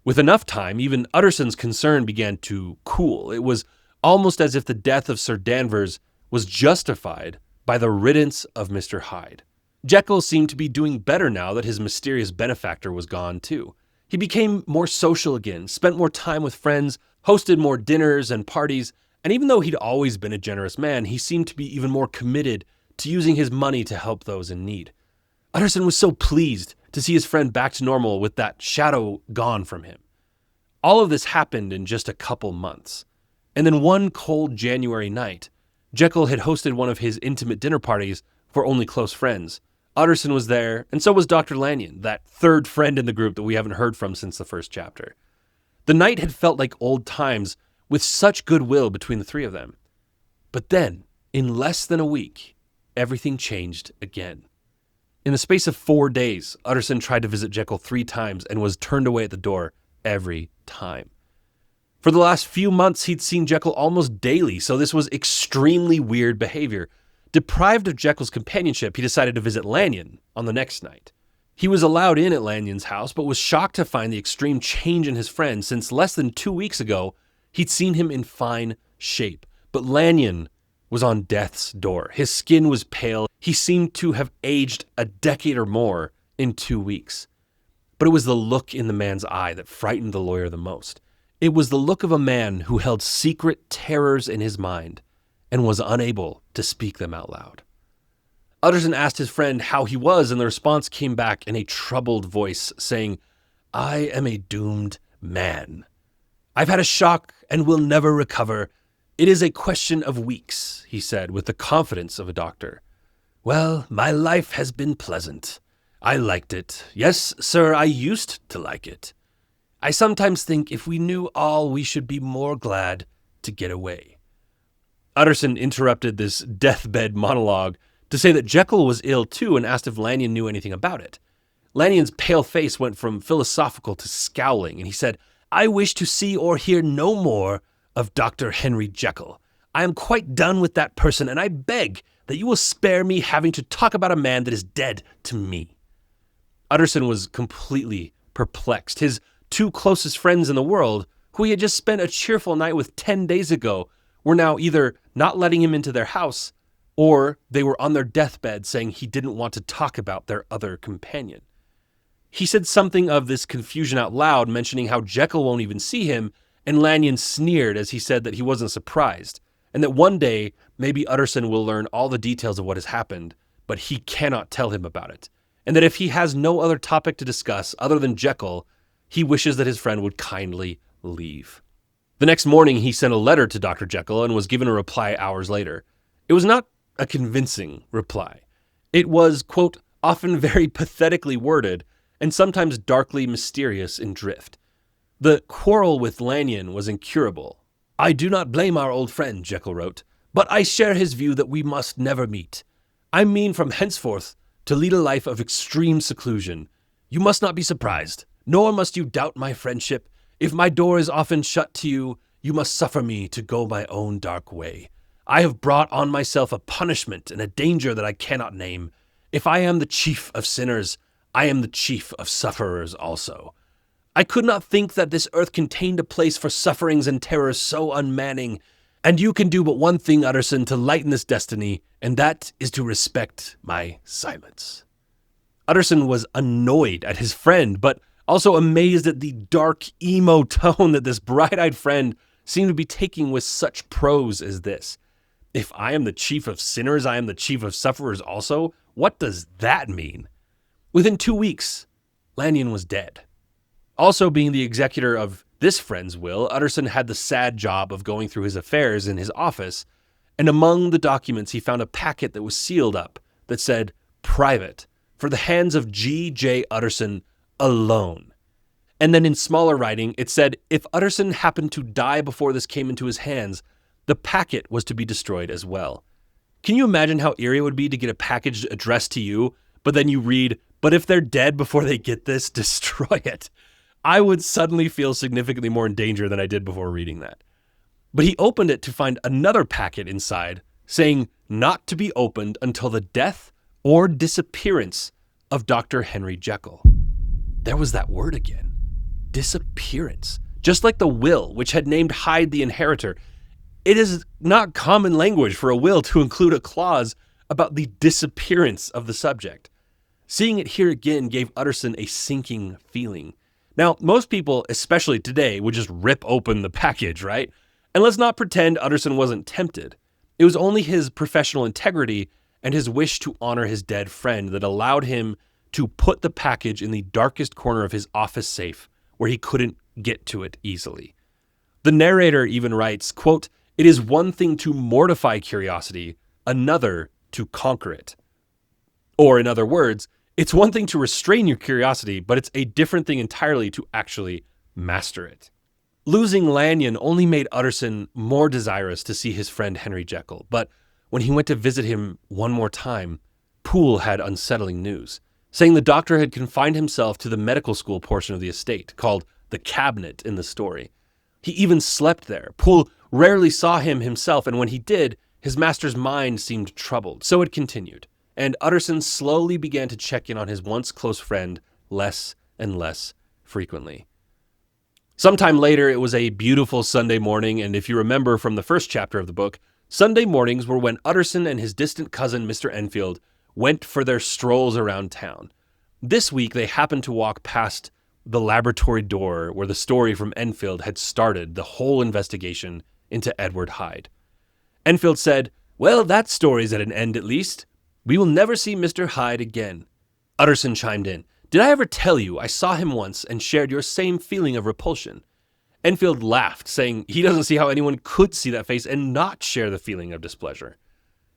With enough time, even Utterson's concern began to cool. It was almost as if the death of Sir Danvers was justified by the riddance of Mr. Hyde. Jekyll seemed to be doing better now that his mysterious benefactor was gone too. He became more social again, spent more time with friends, hosted more dinners and parties, and even though he'd always been a generous man, he seemed to be even more committed to using his money to help those in need. Utterson was so pleased to see his friend back to normal with that shadow gone from him. All of this happened in just a couple months. And then one cold January night, Jekyll had hosted one of his intimate dinner parties for only close friends. Utterson was there, and so was Dr. Lanyon, that third friend in the group that we haven't heard from since the first chapter. The night had felt like old times, with such goodwill between the three of them. But then, in less than a week, everything changed again. In the space of 4 days, Utterson tried to visit Jekyll 3 times and was turned away at the door every time. For the last few months, he'd seen Jekyll almost daily, so this was extremely weird behavior. Deprived of Jekyll's companionship, he decided to visit Lanyon on the next night. He was allowed in at Lanyon's house, but was shocked to find the extreme change in his friend, since less than 2 weeks ago, he'd seen him in fine shape. But Lanyon was on death's door. His skin was pale. He seemed to have aged a decade or more in 2 weeks. But it was the look in the man's eye that frightened the lawyer the most. It was the look of a man who held secret terrors in his mind. and was unable to speak them out loud. Utterson asked his friend how he was, and the response came back in a troubled voice, saying, "I am a doomed man. I've had a shock and will never recover. It is a question of weeks," he said with the confidence of a doctor. "Well, my life has been pleasant. I liked it. Yes, sir, I used to like it. I sometimes think if we knew all, we should be more glad to get away." Utterson interrupted this deathbed monologue to say that Jekyll was ill too and asked if Lanyon knew anything about it. Lanyon's pale face went from philosophical to scowling, and he said, "I wish to see or hear no more of Dr. Henry Jekyll. I am quite done with that person, and I beg that you will spare me having to talk about a man that is dead to me." Utterson was completely perplexed. His two closest friends in the world, who he had just spent a cheerful night with 10 days ago, were now either not letting him into their house, or they were on their deathbed saying he didn't want to talk about their other companion. He said something of this confusion out loud, mentioning how Jekyll won't even see him, and Lanyon sneered as he said that he wasn't surprised, and that one day maybe Utterson will learn all the details of what has happened, but he cannot tell him about it, and that if he has no other topic to discuss other than Jekyll, he wishes that his friend would kindly leave. The next morning, he sent a letter to Dr. Jekyll and was given a reply hours later. It was not a convincing reply. It was, quote, often very pathetically worded and sometimes darkly mysterious in drift. The quarrel with Lanyon was incurable. "I do not blame our old friend," Jekyll wrote, "but I share his view that we must never meet. I mean from henceforth to lead a life of extreme seclusion. You must not be surprised, nor must you doubt my friendship. If my door is often shut to you, you must suffer me to go my own dark way. I have brought on myself a punishment and a danger that I cannot name. If I am the chief of sinners, I am the chief of sufferers also. I could not think that this earth contained a place for sufferings and terrors so unmanning, and you can do but one thing, Utterson, to lighten this destiny, and that is to respect my silence." Utterson was annoyed at his friend, but also amazed at the dark, emo tone that this bright-eyed friend seemed to be taking with such prose as this. If I am the chief of sinners, I am the chief of sufferers also? What does that mean? Within 2 weeks, Lanyon was dead. Also being the executor of this friend's will, Utterson had the sad job of going through his affairs in his office, and among the documents he found a packet that was sealed up that said, "Private, for the hands of G.J. Utterson alone." And then in smaller writing, it said, if Utterson happened to die before this came into his hands, the packet was to be destroyed as well. Can you imagine how eerie it would be to get a package addressed to you, but then you read, "But if they're dead before they get this, destroy it"? I would suddenly feel significantly more in danger than I did before reading that. But he opened it to find another packet inside, saying not to be opened until the death or disappearance of Dr. Henry Jekyll. There was that word again. Disappearance. Just like the will, which had named Hyde the inheritor, it is not common language for a will to include a clause about the disappearance of the subject. Seeing it here again gave Utterson a sinking feeling. Now, most people, especially today, would just rip open the package, right? And let's not pretend Utterson wasn't tempted. It was only his professional integrity and his wish to honor his dead friend that allowed him to put the package in the darkest corner of his office safe where he couldn't get to it easily. The narrator even writes, quote, "It is one thing to mortify curiosity, another to conquer it." Or in other words, it's one thing to restrain your curiosity, but it's a different thing entirely to actually master it. Losing Lanyon only made Utterson more desirous to see his friend Henry Jekyll, but when he went to visit him one more time, Poole had unsettling news, saying the doctor had confined himself to the medical school portion of the estate, called the cabinet in the story. He even slept there. Poole rarely saw him himself, and when he did, his master's mind seemed troubled. So it continued, and Utterson slowly began to check in on his once close friend less and less frequently. Sometime later, it was a beautiful Sunday morning, and if you remember from the first chapter of the book, Sunday mornings were when Utterson and his distant cousin, Mr. Enfield, went for their strolls around town. This week, they happened to walk past the laboratory door where the story from Enfield had started the whole investigation into Edward Hyde. Enfield said, "Well, that story's at an end at least. We will never see Mr. Hyde again." Utterson chimed in, "Did I ever tell you I saw him once and shared your same feeling of repulsion?" Enfield laughed, saying he doesn't see how anyone could see that face and not share the feeling of displeasure.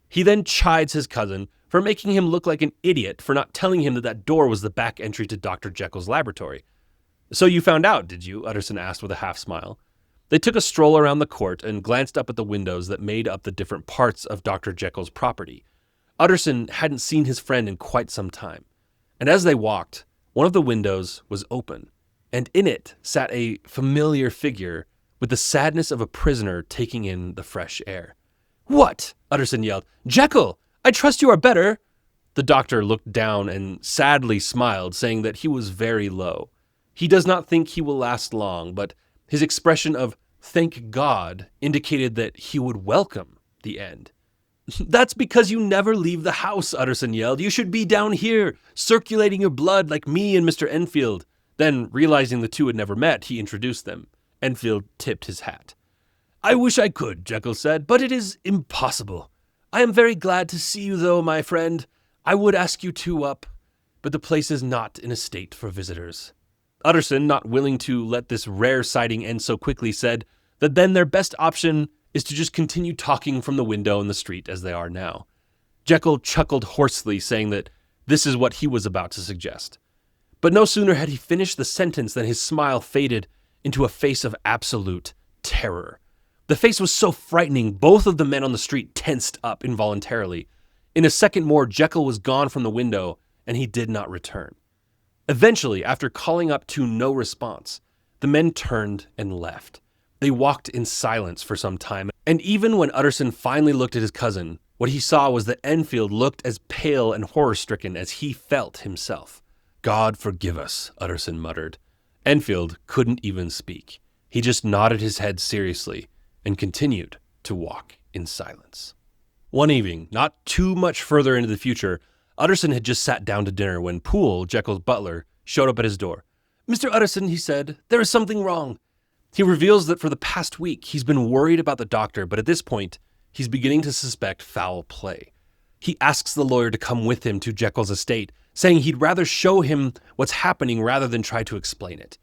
He then chides his cousin for making him look like an idiot for not telling him that that door was the back entry to Dr. Jekyll's laboratory. "So you found out, did you?" Utterson asked with a half smile. They took a stroll around the court and glanced up at the windows that made up the different parts of Dr. Jekyll's property. Utterson hadn't seen his friend in quite some time, and as they walked, one of the windows was open, and in it sat a familiar figure with the sadness of a prisoner taking in the fresh air. "What?" Utterson yelled. "Jekyll! I trust you are better!" The doctor looked down and sadly smiled, saying that he was very low. He does not think he will last long, but his expression of "thank God" indicated that he would welcome the end. "That's because you never leave the house," Utterson yelled. "You should be down here, circulating your blood like me and Mr. Enfield." Then, realizing the two had never met, he introduced them. Enfield tipped his hat. "I wish I could," Jekyll said, "but it is impossible. I am very glad to see you, though, my friend. I would ask you two up, but the place is not in a state for visitors." Utterson, not willing to let this rare sighting end so quickly, said that then their best option is to just continue talking from the window in the street as they are now. Jekyll chuckled hoarsely, saying that this is what he was about to suggest. But no sooner had he finished the sentence than his smile faded into a face of absolute terror. The face was so frightening, both of the men on the street tensed up involuntarily. In a second more, Jekyll was gone from the window, and he did not return. Eventually, after calling up to no response, the men turned and left. They walked in silence for some time, and even when Utterson finally looked at his cousin, what he saw was that Enfield looked as pale and horror-stricken as he felt himself. "God forgive us," Utterson muttered. Enfield couldn't even speak. He just nodded his head seriously and continued to walk in silence. One evening, not too much further into the future, Utterson had just sat down to dinner when Poole, Jekyll's butler, showed up at his door. "Mr. Utterson," he said, "there is something wrong." He reveals that for the past week, he's been worried about the doctor, but at this point, he's beginning to suspect foul play. He asks the lawyer to come with him to Jekyll's estate, saying he'd rather show him what's happening rather than try to explain it.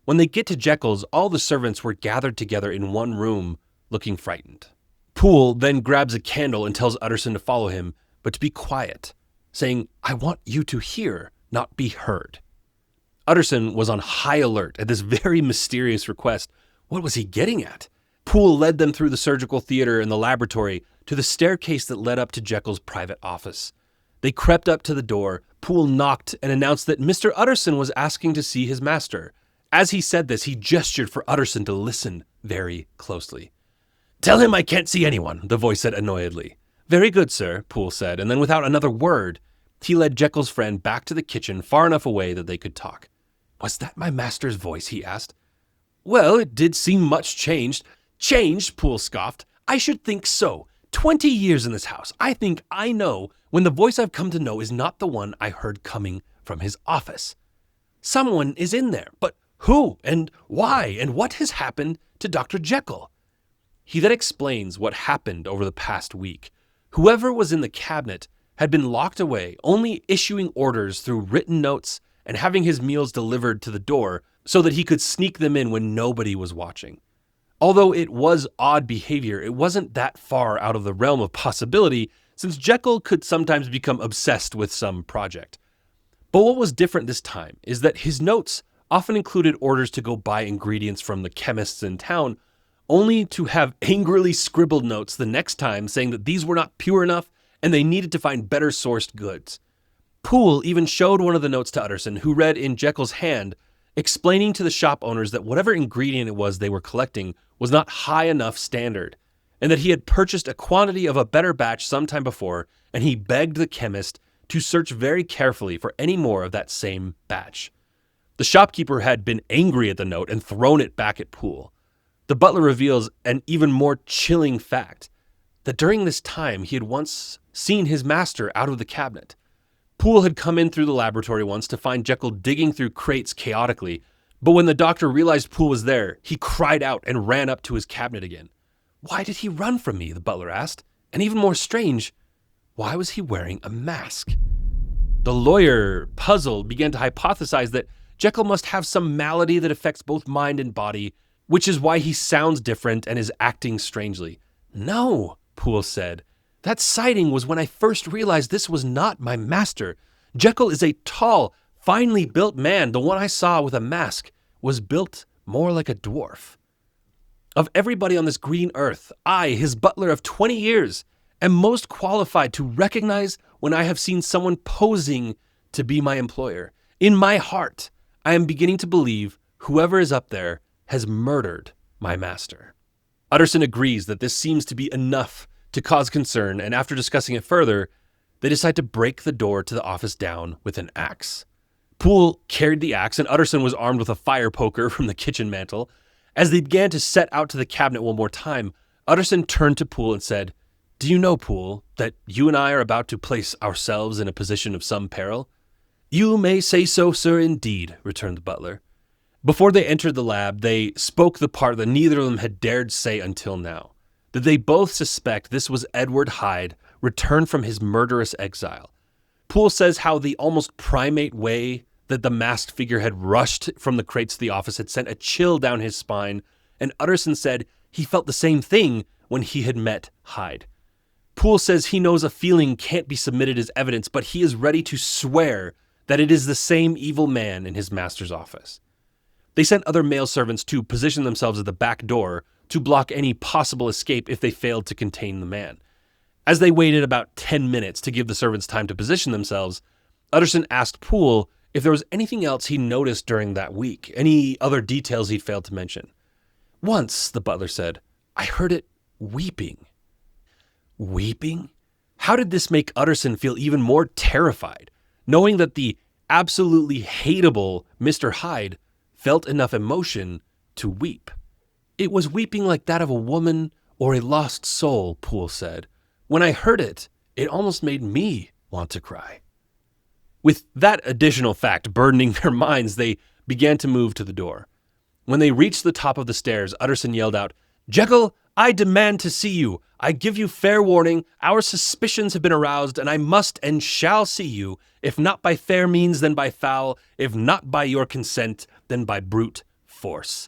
When they get to Jekyll's, all the servants were gathered together in one room, looking frightened. Poole then grabs a candle and tells Utterson to follow him, but to be quiet, saying, "I want you to hear, not be heard." Utterson was on high alert at this very mysterious request. What was he getting at? Poole led them through the surgical theater and the laboratory to the staircase that led up to Jekyll's private office. They crept up to the door. Poole knocked and announced that Mr. Utterson was asking to see his master. As he said this, he gestured for Utterson to listen very closely. "Tell him I can't see anyone," the voice said annoyedly. "Very good, sir," Poole said, and then without another word, he led Jekyll's friend back to the kitchen far enough away that they could talk. "Was that my master's voice?" he asked. "Well, it did seem much changed." "Changed?" Poole scoffed. "I should think so. 20 years in this house. I think I know when the voice I've come to know is not the one I heard coming from his office. Someone is in there, but who and why and what has happened to Dr. Jekyll?" He then explains what happened over the past week. Whoever was in the cabinet had been locked away, only issuing orders through written notes and having his meals delivered to the door so that he could sneak them in when nobody was watching. Although it was odd behavior, it wasn't that far out of the realm of possibility, since Jekyll could sometimes become obsessed with some project. But what was different this time is that his notes often included orders to go buy ingredients from the chemists in town, only to have angrily scribbled notes the next time saying that these were not pure enough and they needed to find better sourced goods. Poole even showed one of the notes to Utterson, who read in Jekyll's hand, explaining to the shop owners that whatever ingredient it was they were collecting was not high enough standard, and that he had purchased a quantity of a better batch sometime before, and he begged the chemist to search very carefully for any more of that same batch. The shopkeeper had been angry at the note and thrown it back at Poole. The butler reveals an even more chilling fact, that during this time he had once seen his master out of the cabinet. Poole had come in through the laboratory once to find Jekyll digging through crates chaotically, but when the doctor realized Poole was there, he cried out and ran up to his cabinet again. Why did he run from me? The butler asked. And even more strange, why was he wearing a mask? The lawyer, puzzled, began to hypothesize that Jekyll must have some malady that affects both mind and body, which is why he sounds different and is acting strangely. No, Poole said. That sighting was when I first realized this was not my master. Jekyll is a tall, finely built man. The one I saw with a mask was built more like a dwarf. Of everybody on this green earth, I, his butler of 20 years, am most qualified to recognize when I have seen someone posing to be my employer. In my heart, I am beginning to believe whoever is up there has murdered my master. Utterson agrees that this seems to be enough to cause concern, and after discussing it further, they decide to break the door to the office down with an axe. Poole carried the axe, and Utterson was armed with a fire poker from the kitchen mantel. As they began to set out to the cabinet one more time, Utterson turned to Poole and said, "Do you know, Poole, that you and I are about to place ourselves in a position of some peril?" "You may say so, sir, indeed," returned the butler. Before they entered the lab, they spoke the part that neither of them had dared say until now, that they both suspect this was Edward Hyde, returned from his murderous exile. Poole says how the almost primate way that the masked figure had rushed from the crates to the office had sent a chill down his spine, and Utterson said he felt the same thing when he had met Hyde. Poole says he knows a feeling can't be submitted as evidence, but he is ready to swear that it is the same evil man in his master's office. They sent other male servants to position themselves at the back door to block any possible escape if they failed to contain the man. As they waited about 10 minutes to give the servants time to position themselves, Utterson asked Poole if there was anything else he noticed during that week, any other details he'd failed to mention. "Once," the butler said, "I heard it weeping." Weeping? How did this make Utterson feel even more terrified, knowing that the absolutely hateable Mr. Hyde felt enough emotion to weep? "It was weeping like that of a woman or a lost soul," Poole said. "When I heard it, it almost made me want to cry." With that additional fact burdening their minds, they began to move to the door. When they reached the top of the stairs, Utterson yelled out, "Jekyll, I demand to see you. I give you fair warning. Our suspicions have been aroused, and I must and shall see you, if not by fair means, then by foul, if not by your consent, then by brute force."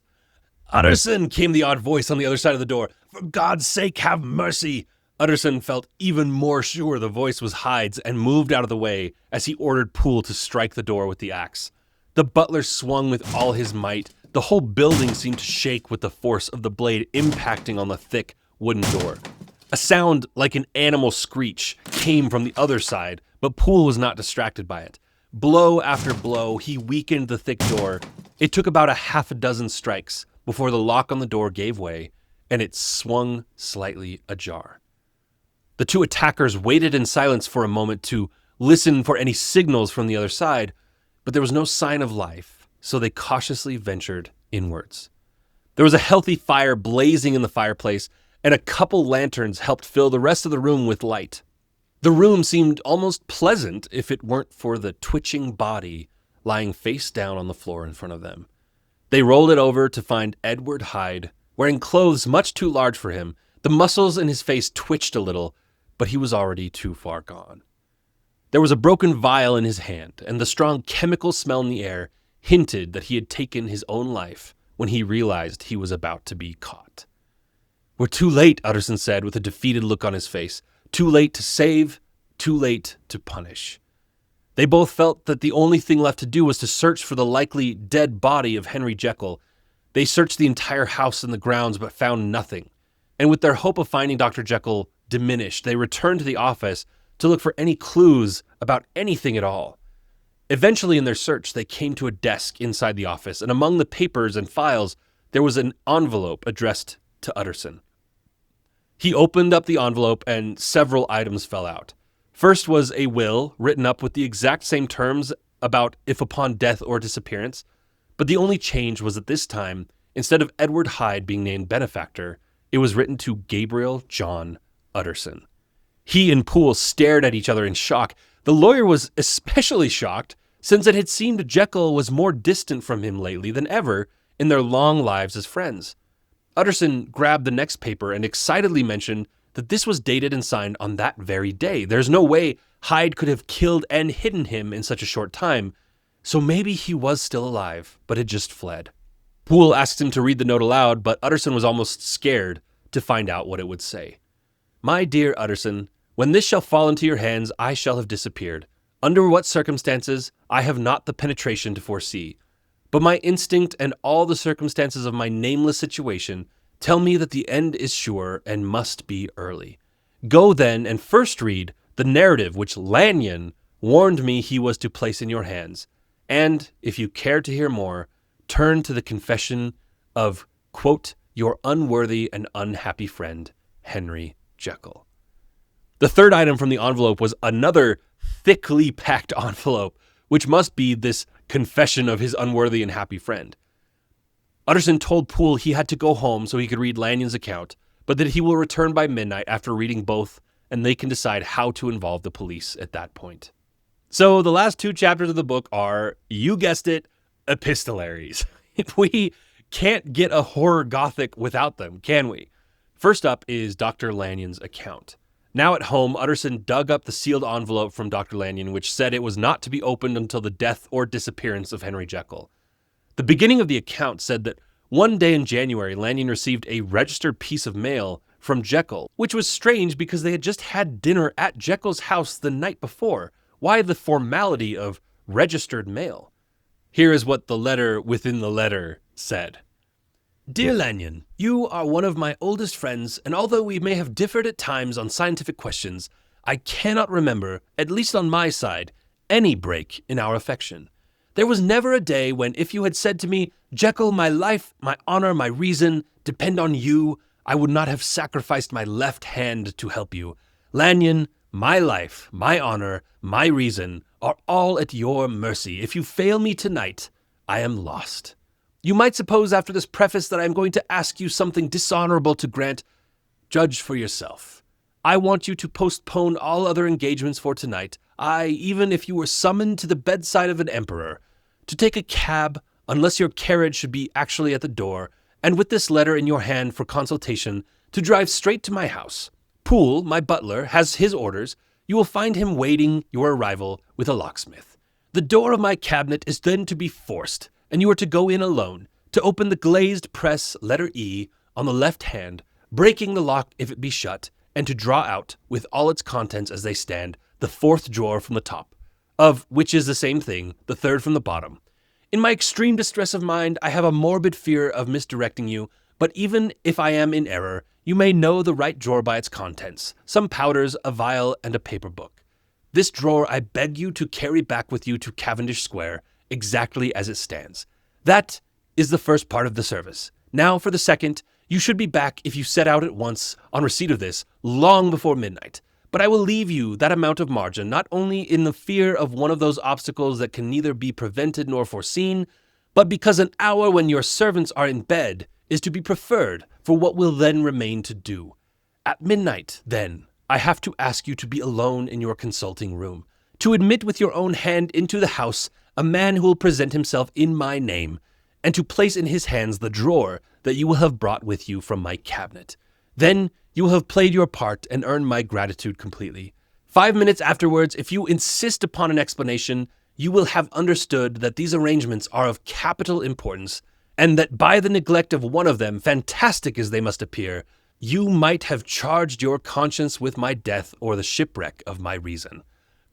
"Utterson," came the odd voice on the other side of the door. "For God's sake, have mercy." Utterson felt even more sure the voice was Hyde's and moved out of the way as he ordered Poole to strike the door with the axe. The butler swung with all his might. The whole building seemed to shake with the force of the blade impacting on the thick wooden door. A sound like an animal screech came from the other side, but Poole was not distracted by it. Blow after blow, he weakened the thick door. It took about a half a dozen strikes before the lock on the door gave way, and it swung slightly ajar. The two attackers waited in silence for a moment to listen for any signals from the other side, but there was no sign of life, so they cautiously ventured inwards. There was a healthy fire blazing in the fireplace, and a couple lanterns helped fill the rest of the room with light. The room seemed almost pleasant if it weren't for the twitching body lying face down on the floor in front of them. They rolled it over to find Edward Hyde, wearing clothes much too large for him. The muscles in his face twitched a little, but he was already too far gone. There was a broken vial in his hand, and the strong chemical smell in the air hinted that he had taken his own life when he realized he was about to be caught. "We're too late," Utterson said with a defeated look on his face. "Too late to save, too late to punish." They both felt that the only thing left to do was to search for the likely dead body of Henry Jekyll. They searched the entire house and the grounds but found nothing, and with their hope of finding Dr. Jekyll diminished, they returned to the office to look for any clues about anything at all. Eventually, in their search, they came to a desk inside the office, and among the papers and files, there was an envelope addressed to Utterson. He opened up the envelope, and several items fell out. First was a will written up with the exact same terms about if upon death or disappearance, but the only change was that this time, instead of Edward Hyde being named benefactor, it was written to Gabriel John Utterson. He and Poole stared at each other in shock. The lawyer was especially shocked, since it had seemed Jekyll was more distant from him lately than ever in their long lives as friends. Utterson grabbed the next paper and excitedly mentioned that this was dated and signed on that very day. There's no way Hyde could have killed and hidden him in such a short time, so maybe he was still alive, but had just fled. Poole asked him to read the note aloud, but Utterson was almost scared to find out what it would say. My dear Utterson, when this shall fall into your hands, I shall have disappeared. Under what circumstances, I have not the penetration to foresee. But my instinct and all the circumstances of my nameless situation tell me that the end is sure and must be early. Go then and first read the narrative which Lanyon warned me he was to place in your hands. And, if you care to hear more, turn to the confession of, quote, your unworthy and unhappy friend, Henry Jekyll. The third item from the envelope was another thickly packed envelope, which must be this confession of his unworthy and happy friend. Utterson told Poole he had to go home so he could read Lanyon's account, but that he will return by midnight after reading both, and they can decide how to involve the police at that point. So the last 2 chapters of the book are, you guessed it, epistolaries. We can't get a horror gothic without them, can we? First up is Dr. Lanyon's account. Now at home, Utterson dug up the sealed envelope from Dr. Lanyon, which said it was not to be opened until the death or disappearance of Henry Jekyll. The beginning of the account said that one day in January, Lanyon received a registered piece of mail from Jekyll, which was strange because they had just had dinner at Jekyll's house the night before. Why the formality of registered mail? Here is what the letter within the letter said. Dear Lanyon, you are one of my oldest friends, and although we may have differed at times on scientific questions, I cannot remember, at least on my side, any break in our affection. There was never a day when, if you had said to me, Jekyll, my life, my honor, my reason, depend on you, I would not have sacrificed my left hand to help you. Lanyon, my life, my honor, my reason are all at your mercy. If you fail me tonight, I am lost. You might suppose after this preface that I am going to ask you something dishonorable to grant. Judge for yourself. I want you to postpone all other engagements for tonight. Even if you were summoned to the bedside of an emperor, to take a cab, unless your carriage should be actually at the door, and with this letter in your hand for consultation, to drive straight to my house. Poole, my butler, has his orders. You will find him waiting your arrival with a locksmith. The door of my cabinet is then to be forced, and you are to go in alone, to open the glazed press letter E on the left hand, breaking the lock if it be shut, and to draw out, with all its contents as they stand, the 4th drawer from the top, of which is the same thing, the 3rd from the bottom. In my extreme distress of mind, I have a morbid fear of misdirecting you, but even if I am in error, you may know the right drawer by its contents, some powders, a vial, and a paper book. This drawer I beg you to carry back with you to Cavendish Square, exactly as it stands. That is the first part of the service. Now for the second, you should be back if you set out at once on receipt of this, long before midnight. But I will leave you that amount of margin, not only in the fear of one of those obstacles that can neither be prevented nor foreseen, but because an hour when your servants are in bed is to be preferred for what will then remain to do. At midnight, then, I have to ask you to be alone in your consulting room, to admit with your own hand into the house a man who will present himself in my name, and to place in his hands the drawer that you will have brought with you from my cabinet. Then you will have played your part and earned my gratitude completely. 5 minutes afterwards, if you insist upon an explanation, you will have understood that these arrangements are of capital importance, and that by the neglect of one of them, fantastic as they must appear, you might have charged your conscience with my death or the shipwreck of my reason.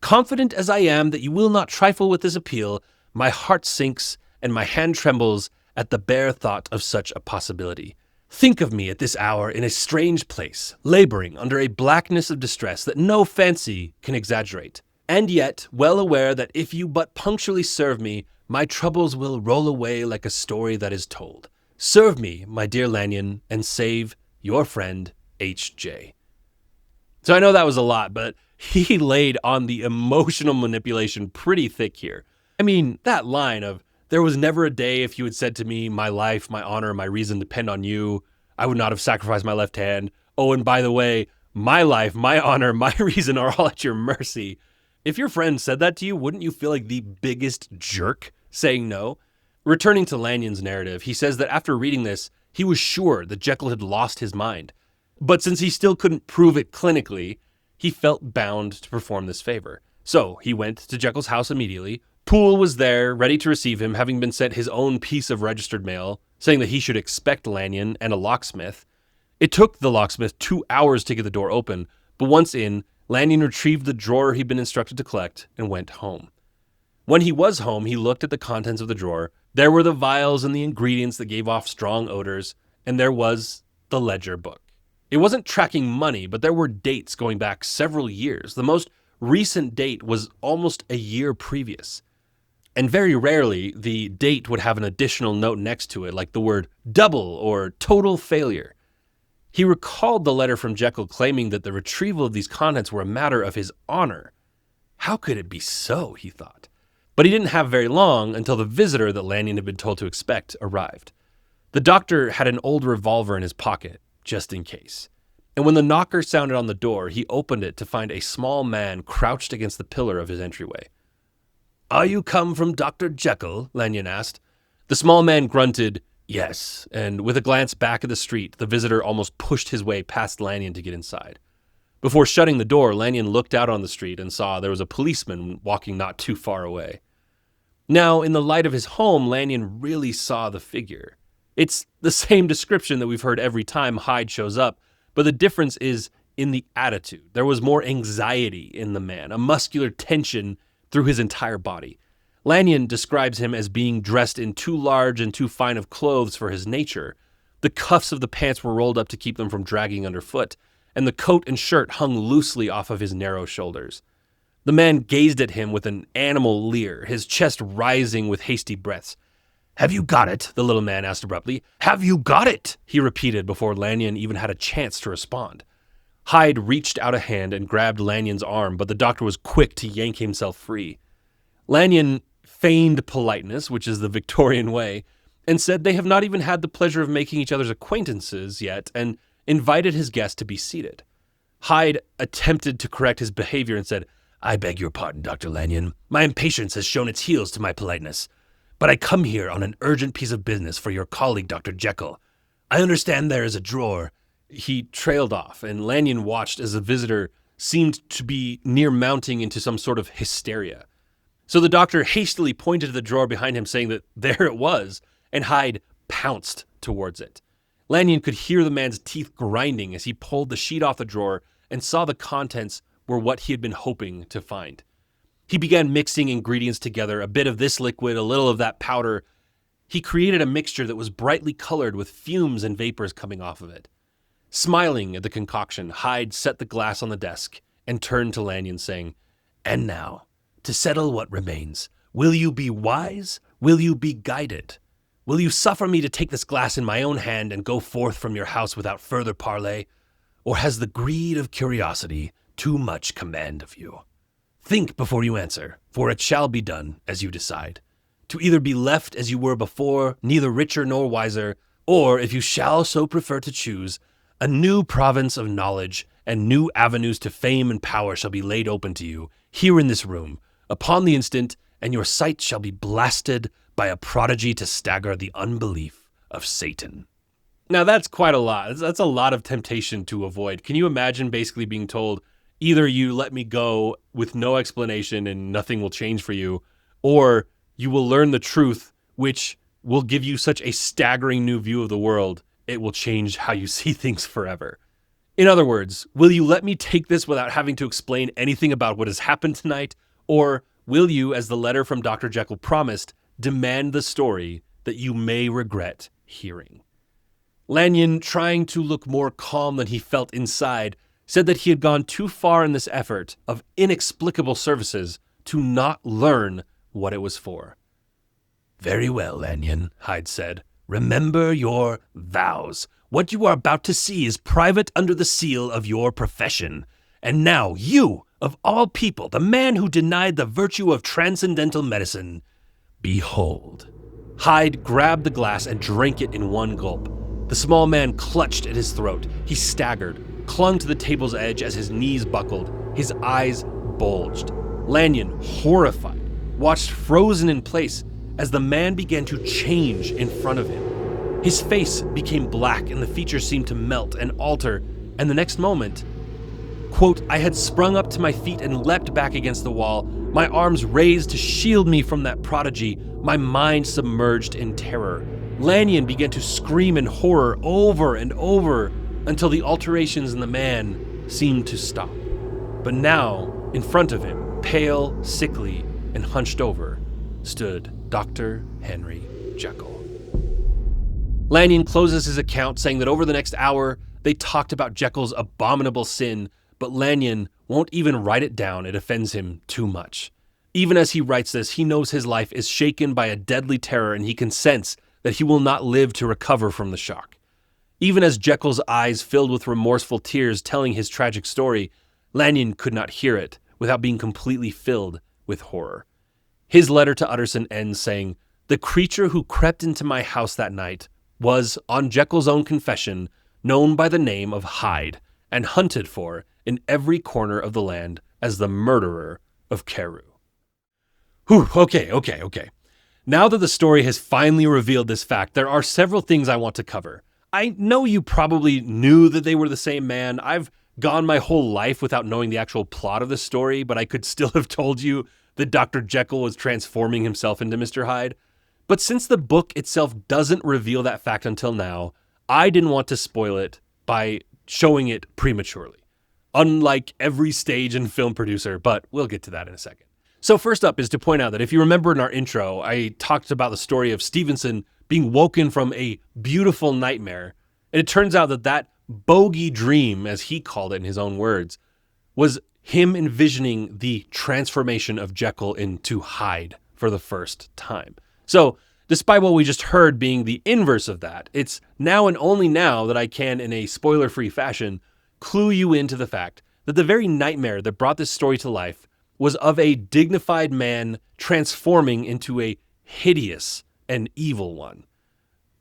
Confident as I am that you will not trifle with this appeal, my heart sinks and my hand trembles at the bare thought of such a possibility. Think of me at this hour in a strange place, laboring under a blackness of distress that no fancy can exaggerate, and yet well aware that if you but punctually serve me, my troubles will roll away like a story that is told. Serve me, my dear Lanyon, and save your friend, H.J. So I know that was a lot, but he laid on the emotional manipulation pretty thick here. I mean, that line of, there was never a day if you had said to me, my life, my honor, my reason depend on you, I would not have sacrificed my left hand. Oh, and by the way, my life, my honor, my reason are all at your mercy. If your friend said that to you, wouldn't you feel like the biggest jerk saying no? Returning to Lanyon's narrative, he says that after reading this, He was sure that Jekyll had lost his mind. But since he still couldn't prove it clinically, he felt bound to perform this favor. So he went to Jekyll's house immediately. Poole was there, ready to receive him, having been sent his own piece of registered mail, saying that he should expect Lanyon and a locksmith. It took the locksmith 2 hours to get the door open, but once in, Lanyon retrieved the drawer he'd been instructed to collect and went home. When he was home, he looked at the contents of the drawer. There were the vials and the ingredients that gave off strong odors, and there was the ledger book. It wasn't tracking money, but there were dates going back several years. The most recent date was almost a year previous. And very rarely, the date would have an additional note next to it, like the word double or total failure. He recalled the letter from Jekyll claiming that the retrieval of these contents were a matter of his honor. How could it be so, he thought. But he didn't have very long until the visitor that Lanyon had been told to expect arrived. The doctor had an old revolver in his pocket, just in case. And when the knocker sounded on the door, he opened it to find a small man crouched against the pillar of his entryway. "Are you come from Dr. Jekyll?" Lanyon asked. The small man grunted, "Yes," and with a glance back at the street, the visitor almost pushed his way past Lanyon to get inside. Before shutting the door, Lanyon looked out on the street and saw there was a policeman walking not too far away. Now, in the light of his home, Lanyon really saw the figure. It's the same description that we've heard every time Hyde shows up, but the difference is in the attitude. There was more anxiety in the man, a muscular tension through his entire body. Lanyon describes him as being dressed in too large and too fine of clothes for his nature. The cuffs of the pants were rolled up to keep them from dragging underfoot, and the coat and shirt hung loosely off of his narrow shoulders. The man gazed at him with an animal leer, his chest rising with hasty breaths. "Have you got it?" the little man asked abruptly. "Have you got it?" he repeated before Lanyon even had a chance to respond. Hyde reached out a hand and grabbed Lanyon's arm, but the doctor was quick to yank himself free. Lanyon feigned politeness, which is the Victorian way, and said they have not even had the pleasure of making each other's acquaintances yet, and invited his guest to be seated. Hyde attempted to correct his behavior and said, "I beg your pardon, Dr. Lanyon. My impatience has shown its heels to my politeness. But I come here on an urgent piece of business for your colleague, Dr. Jekyll. I understand there is a drawer." He trailed off, and Lanyon watched as the visitor seemed to be near mounting into some sort of hysteria. So the doctor hastily pointed to the drawer behind him, saying that there it was, and Hyde pounced towards it. Lanyon could hear the man's teeth grinding as he pulled the sheet off the drawer and saw the contents were what he had been hoping to find. He began mixing ingredients together, a bit of this liquid, a little of that powder. He created a mixture that was brightly colored with fumes and vapors coming off of it. Smiling at the concoction, Hyde set the glass on the desk and turned to Lanyon, saying, "And now, to settle what remains, will you be wise? Will you be guided? Will you suffer me to take this glass in my own hand and go forth from your house without further parley? Or has the greed of curiosity too much command of you? Think before you answer, for it shall be done as you decide. To either be left as you were before, neither richer nor wiser, or, if you shall so prefer to choose, a new province of knowledge and new avenues to fame and power shall be laid open to you, here in this room, upon the instant, and your sight shall be blasted by a prodigy to stagger the unbelief of Satan." Now that's quite a lot. That's a lot of temptation to avoid. Can you imagine basically being told, either you let me go with no explanation and nothing will change for you, or you will learn the truth, which will give you such a staggering new view of the world, it will change how you see things forever. In other words, will you let me take this without having to explain anything about what has happened tonight, or will you, as the letter from Dr. Jekyll promised, demand the story that you may regret hearing? Lanyon, trying to look more calm than he felt inside, said that he had gone too far in this effort of inexplicable services to not learn what it was for. "Very well, Lanyon," Hyde said. "Remember your vows. What you are about to see is private under the seal of your profession. And now you, of all people, the man who denied the virtue of transcendental medicine, behold." Hyde grabbed the glass and drank it in one gulp. The small man clutched at his throat. He staggered, clung to the table's edge as his knees buckled. His eyes bulged. Lanyon, horrified, watched frozen in place as the man began to change in front of him. His face became black and the features seemed to melt and alter, and the next moment, quote, I had sprung up to my feet and leapt back against the wall, my arms raised to shield me from that prodigy, my mind submerged in terror. Lanyon began to scream in horror over and over until the alterations in the man seemed to stop. But now, in front of him, pale, sickly, and hunched over, stood Dr. Henry Jekyll. Lanyon closes his account saying that over the next hour, they talked about Jekyll's abominable sin, but Lanyon won't even write it down. It offends him too much. Even as he writes this, he knows his life is shaken by a deadly terror and he can sense that he will not live to recover from the shock. Even as Jekyll's eyes filled with remorseful tears telling his tragic story, Lanyon could not hear it without being completely filled with horror. His letter to Utterson ends saying, the creature who crept into my house that night was, on Jekyll's own confession, known by the name of Hyde and hunted for in every corner of the land as the murderer of Carew. Okay. Now that the story has finally revealed this fact, there are several things I want to cover. I know you probably knew that they were the same man. I've gone my whole life without knowing the actual plot of the story, but I could still have told you that Dr. Jekyll was transforming himself into Mr. Hyde. But since the book itself doesn't reveal that fact until now, I didn't want to spoil it by showing it prematurely. Unlike every stage and film producer, but we'll get to that in a second. So first up is to point out that if you remember in our intro, I talked about the story of Stevenson being woken from a beautiful nightmare. And it turns out that that bogey dream, as he called it in his own words, was him envisioning the transformation of Jekyll into Hyde for the first time. So despite what we just heard being the inverse of that, it's now and only now that I can, in a spoiler-free fashion, clue you into the fact that the very nightmare that brought this story to life was of a dignified man transforming into a hideous and evil one.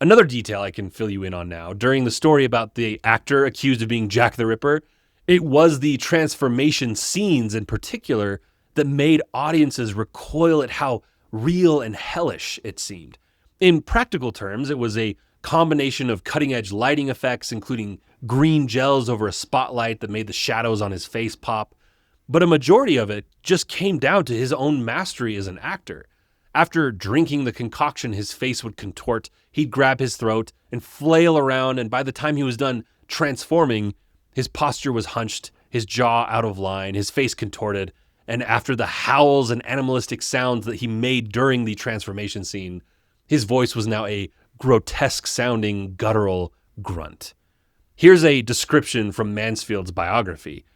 Another detail I can fill you in on now, during the story about the actor accused of being Jack the Ripper, it was the transformation scenes in particular that made audiences recoil at how real and hellish it seemed. In practical terms, it was a combination of cutting-edge lighting effects, including green gels over a spotlight that made the shadows on his face pop, but a majority of it just came down to his own mastery as an actor. After drinking the concoction, his face would contort, he'd grab his throat and flail around, and by the time he was done transforming, his posture was hunched, his jaw out of line, his face contorted, and after the howls and animalistic sounds that he made during the transformation scene, his voice was now a grotesque-sounding guttural grunt. Here's a description from Mansfield's biography.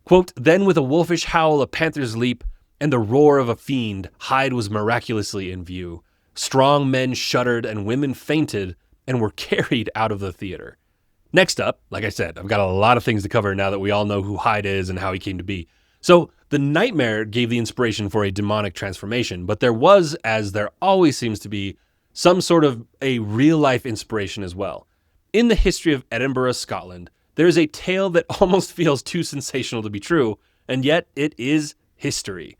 Quote, then with a wolfish howl, a panther's leap, and the roar of a fiend, Hyde was miraculously in view. Strong men shuddered and women fainted and were carried out of the theater. Next up, like I said, I've got a lot of things to cover now that we all know who Hyde is and how he came to be. So the nightmare gave the inspiration for a demonic transformation, but there was, as there always seems to be, some sort of a real-life inspiration as well. In the history of Edinburgh, Scotland, there is a tale that almost feels too sensational to be true, and yet it is history.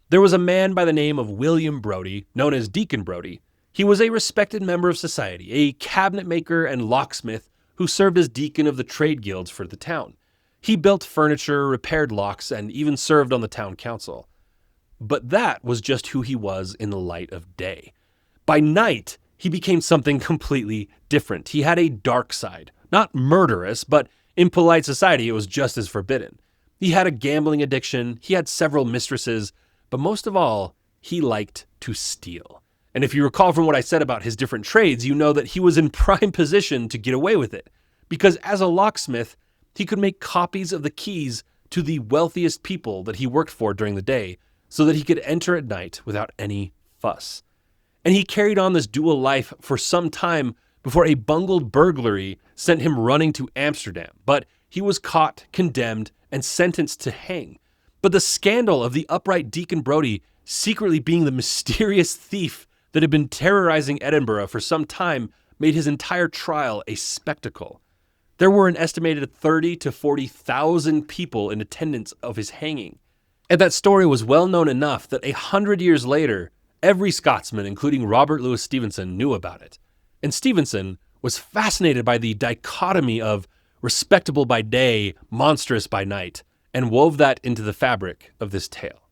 There was a man by the name of William Brodie, known as Deacon Brodie. He was a respected member of society, a cabinet maker and locksmith who served as deacon of the trade guilds for the town. He built furniture, repaired locks, and even served on the town council. But that was just who he was in the light of day. By night, he became something completely different. He had a dark side, not murderous, but in polite society, it was just as forbidden. He had a gambling addiction, he had several mistresses, but most of all, he liked to steal. And if you recall from what I said about his different trades, you know that he was in prime position to get away with it. Because as a locksmith, he could make copies of the keys to the wealthiest people that he worked for during the day, so that he could enter at night without any fuss. And he carried on this dual life for some time before a bungled burglary sent him running to Amsterdam. But he was caught, condemned, and sentenced to hang. But the scandal of the upright Deacon Brodie secretly being the mysterious thief that had been terrorizing Edinburgh for some time made his entire trial a spectacle. There were an estimated 30 to 40,000 people in attendance of his hanging. And that story was well known enough that 100 years later, every Scotsman, including Robert Louis Stevenson, knew about it. And Stevenson was fascinated by the dichotomy of respectable by day, monstrous by night, and wove that into the fabric of this tale.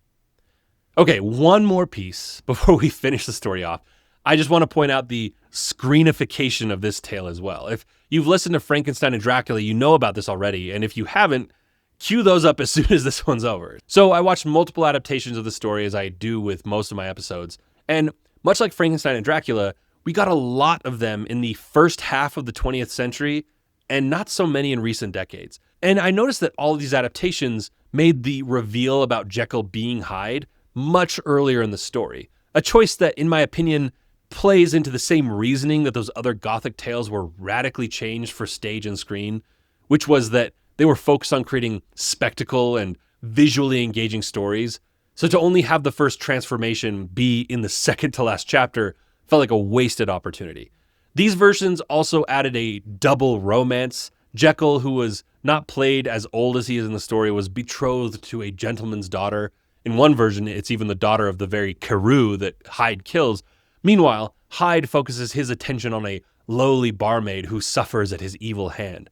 Okay, one more piece before we finish the story off. I just want to point out the screenification of this tale as well. If you've listened to Frankenstein and Dracula, you know about this already, and if you haven't, cue those up as soon as this one's over. So I watched multiple adaptations of the story, as I do with most of my episodes, and much like Frankenstein and Dracula, we got a lot of them in the first half of the 20th century, and not so many in recent decades. And I noticed that all of these adaptations made the reveal about Jekyll being Hyde much earlier in the story, a choice that, in my opinion, plays into the same reasoning that those other Gothic tales were radically changed for stage and screen, which was that they were focused on creating spectacle and visually engaging stories. So to only have the first transformation be in the second to last chapter felt like a wasted opportunity. These versions also added a double romance. Jekyll, who was not played as old as he is in the story, was betrothed to a gentleman's daughter. In one version, it's even the daughter of the very Carew that Hyde kills. Meanwhile, Hyde focuses his attention on a lowly barmaid who suffers at his evil hand.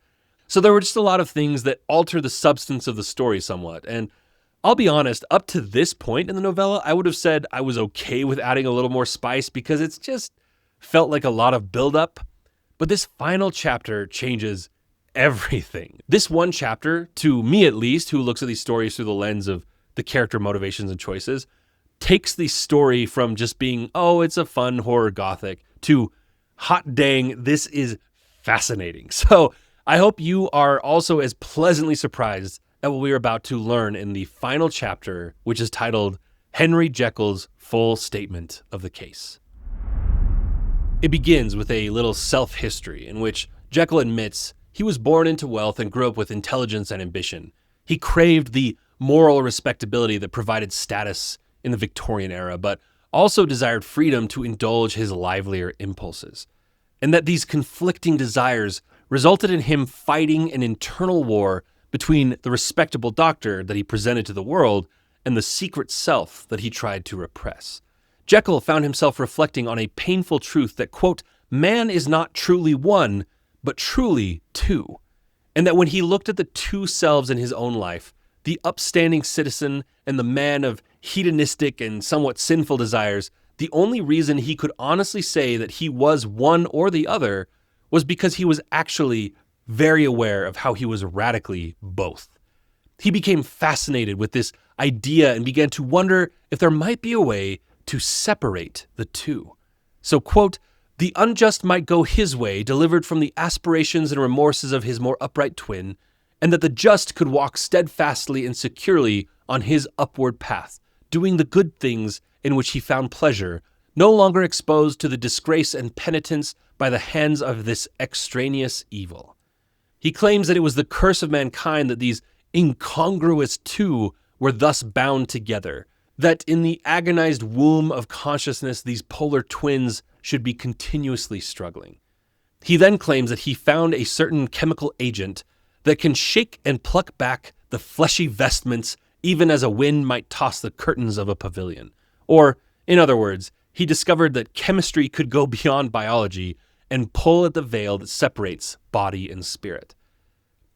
So there were just a lot of things that alter the substance of the story somewhat. And I'll be honest, up to this point in the novella, I would have said I was okay with adding a little more spice because it's just felt like a lot of buildup. But this final chapter changes everything. This one chapter, to me at least, who looks at these stories through the lens of the character motivations and choices, takes the story from just being, oh, it's a fun horror Gothic, to hot dang, this is fascinating. So I hope you are also as pleasantly surprised at what we are about to learn in the final chapter, which is titled Henry Jekyll's Full Statement of the Case. It begins with a little self-history in which Jekyll admits he was born into wealth and grew up with intelligence and ambition. He craved the moral respectability that provided status in the Victorian era, but also desired freedom to indulge his livelier impulses. And that these conflicting desires resulted in him fighting an internal war between the respectable doctor that he presented to the world and the secret self that he tried to repress. Jekyll found himself reflecting on a painful truth that, quote, man is not truly one, but truly two. And that when he looked at the two selves in his own life, the upstanding citizen and the man of hedonistic and somewhat sinful desires, the only reason he could honestly say that he was one or the other was because he was actually very aware of how he was radically both. He became fascinated with this idea and began to wonder if there might be a way to separate the two. So, quote, the unjust might go his way, delivered from the aspirations and remorses of his more upright twin, and that the just could walk steadfastly and securely on his upward path, doing the good things in which he found pleasure, no longer exposed to the disgrace and penitence by the hands of this extraneous evil. He claims that it was the curse of mankind that these incongruous two were thus bound together, that in the agonized womb of consciousness these polar twins should be continuously struggling. He then claims that he found a certain chemical agent that can shake and pluck back the fleshy vestments even as a wind might toss the curtains of a pavilion. Or, in other words, he discovered that chemistry could go beyond biology and pull at the veil that separates body and spirit.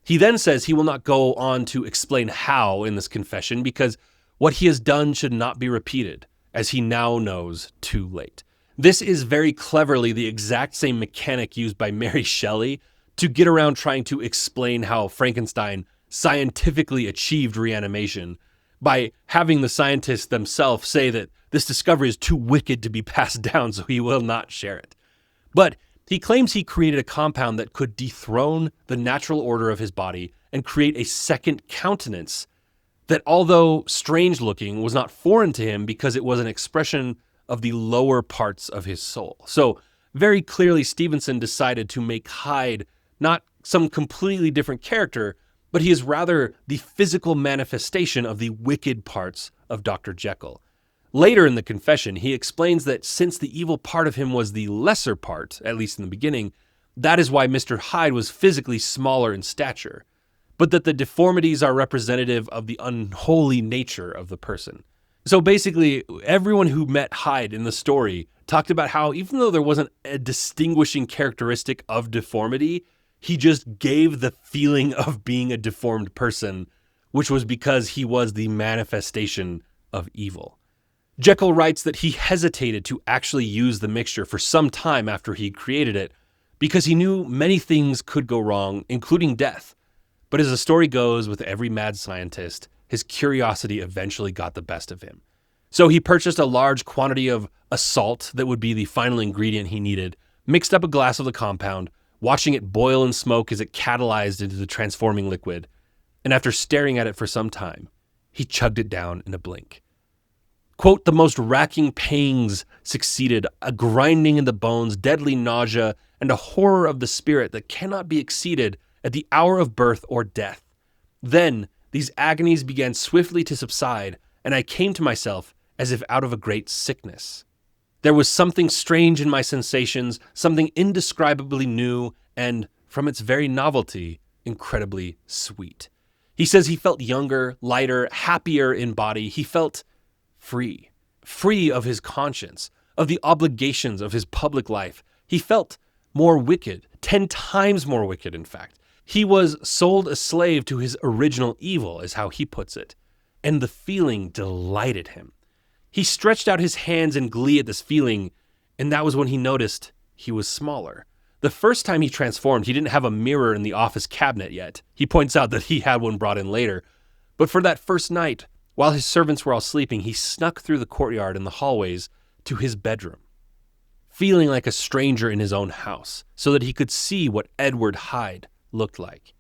He then says he will not go on to explain how in this confession because what he has done should not be repeated, as he now knows too late. This is very cleverly the exact same mechanic used by Mary Shelley to get around trying to explain how Frankenstein scientifically achieved reanimation by having the scientists themselves say that this discovery is too wicked to be passed down, so he will not share it. But he claims he created a compound that could dethrone the natural order of his body and create a second countenance that, although strange looking, was not foreign to him because it was an expression of the lower parts of his soul. So very clearly Stevenson decided to make Hyde not some completely different character, but he is rather the physical manifestation of the wicked parts of Dr. Jekyll. Later in the confession, he explains that since the evil part of him was the lesser part, at least in the beginning, that is why Mr. Hyde was physically smaller in stature, but that the deformities are representative of the unholy nature of the person. So basically, everyone who met Hyde in the story talked about how even though there wasn't a distinguishing characteristic of deformity, he just gave the feeling of being a deformed person, which was because he was the manifestation of evil. Jekyll writes that he hesitated to actually use the mixture for some time after he created it because he knew many things could go wrong, including death. But as the story goes, with every mad scientist, his curiosity eventually got the best of him. So he purchased a large quantity of a salt that would be the final ingredient he needed, mixed up a glass of the compound, watching it boil and smoke as it catalyzed into the transforming liquid, and after staring at it for some time, he chugged it down in a blink. Quote, the most racking pangs succeeded, a grinding in the bones, deadly nausea, and a horror of the spirit that cannot be exceeded at the hour of birth or death. Then these agonies began swiftly to subside, and I came to myself as if out of a great sickness. There was something strange in my sensations, something indescribably new, and, from its very novelty, incredibly sweet. He says he felt younger, lighter, happier in body. He felt free of his conscience, of the obligations of his public life. He felt more wicked, 10 times more wicked, in fact. He was sold a slave to his original evil, is how he puts it, and the feeling delighted him. He stretched out his hands in glee at this feeling, and that was when he noticed he was smaller. The first time he transformed, he didn't have a mirror in the office cabinet yet. He points out that he had one brought in later. But for that first night, while his servants were all sleeping, he snuck through the courtyard and the hallways to his bedroom, feeling like a stranger in his own house, so that he could see what Edward Hyde looked like.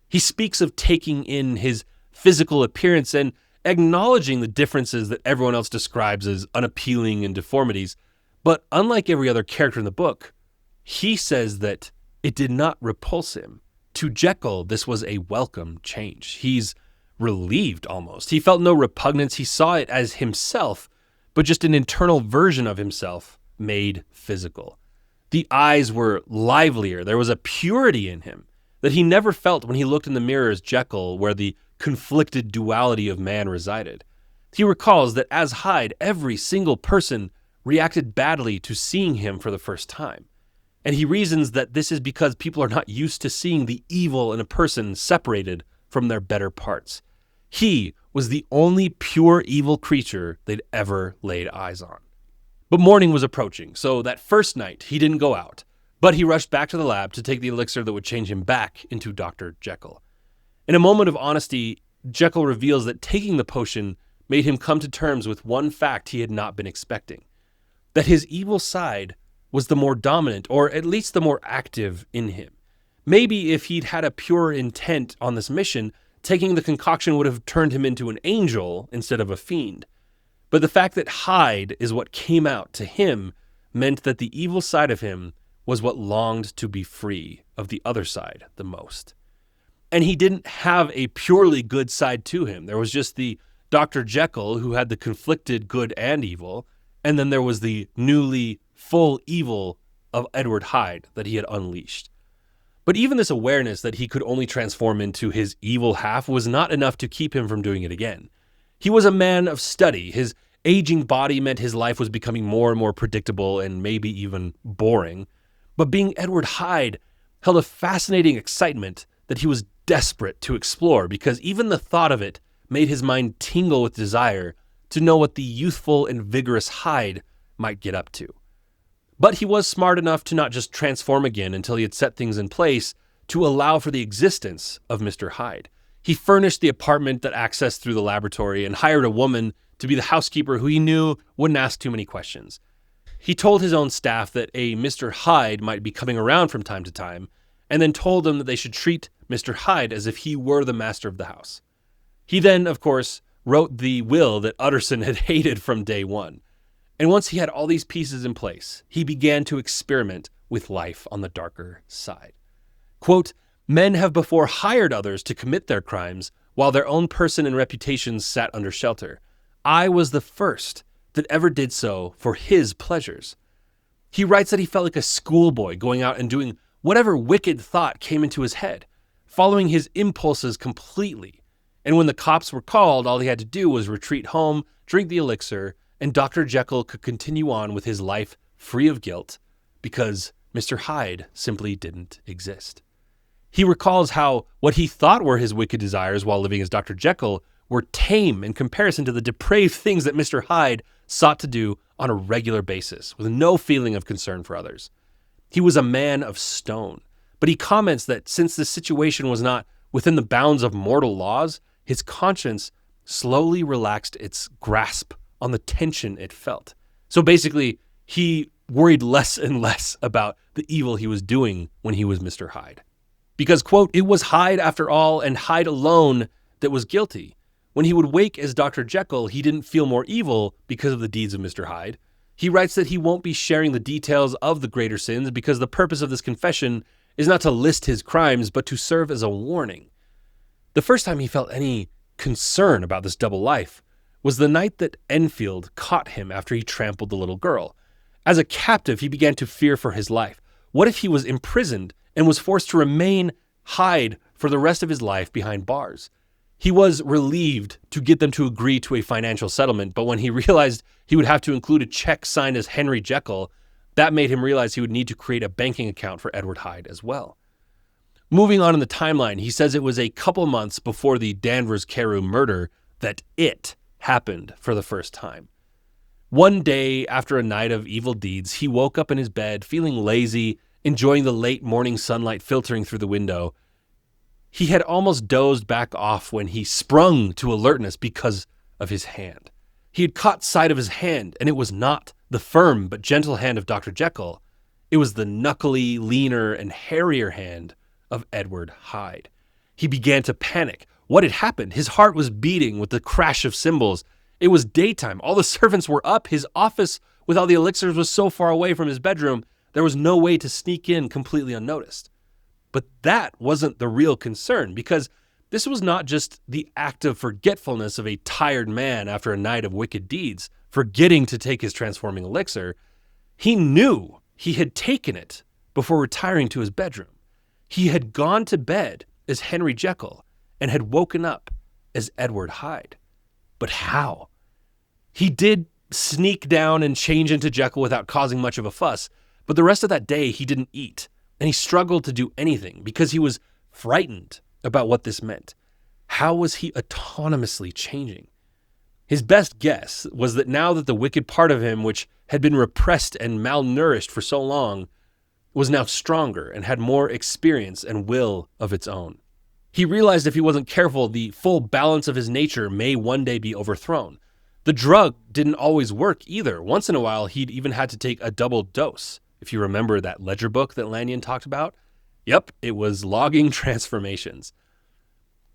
He speaks of taking in his physical appearance and acknowledging the differences that everyone else describes as unappealing and deformities. But unlike every other character in the book, he says that it did not repulse him. To Jekyll, this was a welcome change. He's relieved almost. He felt no repugnance. He saw it as himself, but just an internal version of himself made physical. The eyes were livelier. There was a purity in him that he never felt when he looked in the mirror as Jekyll, where the conflicted duality of man resided. He recalls that as Hyde, every single person reacted badly to seeing him for the first time. And he reasons that this is because people are not used to seeing the evil in a person separated from their better parts. He was the only pure evil creature they'd ever laid eyes on. But morning was approaching, so that first night he didn't go out, but he rushed back to the lab to take the elixir that would change him back into Dr. Jekyll. In a moment of honesty, Jekyll reveals that taking the potion made him come to terms with one fact he had not been expecting, that his evil side was the more dominant, or at least the more active in him. Maybe if he'd had a pure intent on this mission, taking the concoction would have turned him into an angel instead of a fiend. But the fact that Hyde is what came out to him meant that the evil side of him was what longed to be free of the other side the most. And he didn't have a purely good side to him. There was just the Dr. Jekyll who had the conflicted good and evil, and then there was the newly full evil of Edward Hyde that he had unleashed. But even this awareness that he could only transform into his evil half was not enough to keep him from doing it again. He was a man of study. His aging body meant his life was becoming more and more predictable and maybe even boring. But being Edward Hyde held a fascinating excitement that he was desperate to explore, because even the thought of it made his mind tingle with desire to know what the youthful and vigorous Hyde might get up to. But he was smart enough to not just transform again until he had set things in place to allow for the existence of Mr. Hyde. He furnished the apartment that accessed through the laboratory and hired a woman to be the housekeeper who he knew wouldn't ask too many questions. He told his own staff that a Mr. Hyde might be coming around from time to time, and then told them that they should treat Mr. Hyde as if he were the master of the house. He then, of course, wrote the will that Utterson had hated from day one. And once he had all these pieces in place, he began to experiment with life on the darker side. Quote, men have before hired others to commit their crimes, while their own person and reputations sat under shelter. I was the first that ever did so for his pleasures. He writes that he felt like a schoolboy going out and doing whatever wicked thought came into his head, following his impulses completely. And when the cops were called, all he had to do was retreat home, drink the elixir, and Dr. Jekyll could continue on with his life free of guilt because Mr. Hyde simply didn't exist. He recalls how what he thought were his wicked desires while living as Dr. Jekyll were tame in comparison to the depraved things that Mr. Hyde sought to do on a regular basis with no feeling of concern for others. He was a man of stone, but he comments that since the situation was not within the bounds of mortal laws, his conscience slowly relaxed its grasp on the tension it felt. So basically, he worried less and less about the evil he was doing when he was Mr. Hyde. Because, quote, it was Hyde after all, and Hyde alone, that was guilty. When he would wake as Dr. Jekyll, he didn't feel more evil because of the deeds of Mr. Hyde. He writes that he won't be sharing the details of the greater sins because the purpose of this confession is not to list his crimes, but to serve as a warning. The first time he felt any concern about this double life was the night that Enfield caught him after he trampled the little girl. As a captive, he began to fear for his life. What if he was imprisoned and was forced to remain Hyde for the rest of his life behind bars? He was relieved to get them to agree to a financial settlement, but when he realized he would have to include a check signed as Henry Jekyll, that made him realize he would need to create a banking account for Edward Hyde as well. Moving on in the timeline, he says it was a couple months before the Danvers Carew murder that it happened for the first time. One day after a night of evil deeds, he woke up in his bed feeling lazy, enjoying the late morning sunlight filtering through the window. He had almost dozed back off when he sprung to alertness because of his hand. He had caught sight of his hand, and it was not the firm but gentle hand of Dr. Jekyll. It was the knuckly, leaner, and hairier hand of Edward Hyde. He began to panic. What had happened? His heart was beating with the crash of cymbals. It was daytime. All the servants were up. His office with all the elixirs was so far away from his bedroom, there was no way to sneak in completely unnoticed. But that wasn't the real concern, because this was not just the act of forgetfulness of a tired man after a night of wicked deeds, forgetting to take his transforming elixir. He knew he had taken it before retiring to his bedroom. He had gone to bed as Henry Jekyll and had woken up as Edward Hyde. But how? He did sneak down and change into Jekyll without causing much of a fuss, but the rest of that day he didn't eat, and he struggled to do anything because he was frightened about what this meant. How was he autonomously changing? His best guess was that now that the wicked part of him, which had been repressed and malnourished for so long, was now stronger and had more experience and will of its own. He realized if he wasn't careful, the full balance of his nature may one day be overthrown. The drug didn't always work either. Once in a while, he'd even had to take a double dose. If you remember that ledger book that Lanyon talked about, yep, it was Logging Transformations.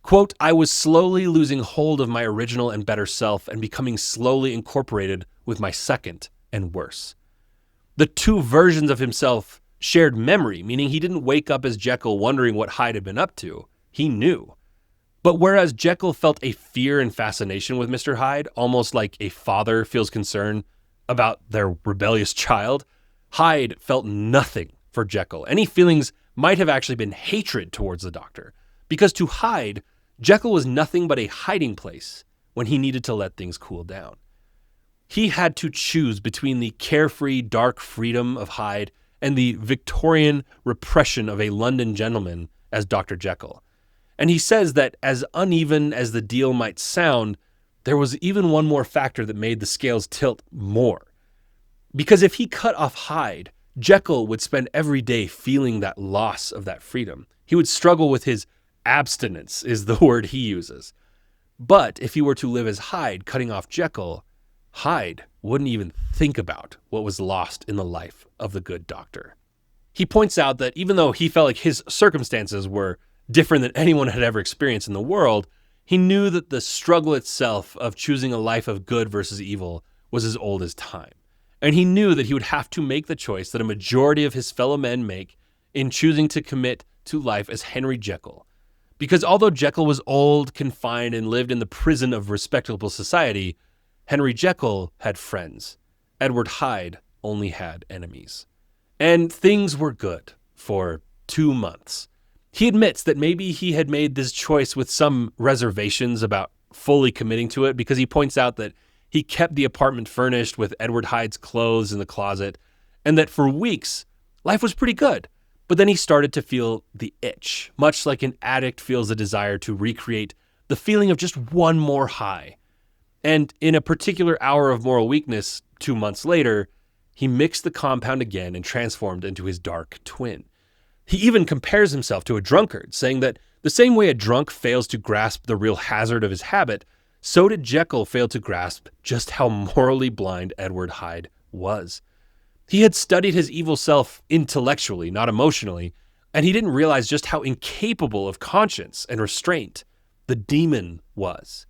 Quote, I was slowly losing hold of my original and better self and becoming slowly incorporated with my second and worse. The two versions of himself shared memory, meaning he didn't wake up as Jekyll wondering what Hyde had been up to. He knew. But whereas Jekyll felt a fear and fascination with Mr. Hyde, almost like a father feels concern about their rebellious child, Hyde felt nothing for Jekyll. Any feelings might have actually been hatred towards the doctor, because to Hyde, Jekyll was nothing but a hiding place when he needed to let things cool down. He had to choose between the carefree, dark freedom of Hyde and the Victorian repression of a London gentleman as Dr. Jekyll. And he says that as uneven as the deal might sound, there was even one more factor that made the scales tilt more. Because if he cut off Hyde, Jekyll would spend every day feeling that loss of that freedom. He would struggle with his abstinence, is the word he uses. But if he were to live as Hyde, cutting off Jekyll, Hyde wouldn't even think about what was lost in the life of the good doctor. He points out that even though he felt like his circumstances were different than anyone had ever experienced in the world, he knew that the struggle itself of choosing a life of good versus evil was as old as time. And he knew that he would have to make the choice that a majority of his fellow men make in choosing to commit to life as Henry Jekyll. Because although Jekyll was old, confined, and lived in the prison of respectable society, Henry Jekyll had friends. Edward Hyde only had enemies. And things were good for 2 months. He admits that maybe he had made this choice with some reservations about fully committing to it, because he points out that he kept the apartment furnished with Edward Hyde's clothes in the closet, and that for weeks, life was pretty good. But then he started to feel the itch, much like an addict feels a desire to recreate the feeling of just one more high. And in a particular hour of moral weakness, 2 months later, he mixed the compound again and transformed into his dark twin. He even compares himself to a drunkard, saying that the same way a drunk fails to grasp the real hazard of his habit, so did Jekyll fail to grasp just how morally blind Edward Hyde was. He had studied his evil self intellectually, not emotionally, and he didn't realize just how incapable of conscience and restraint the demon was.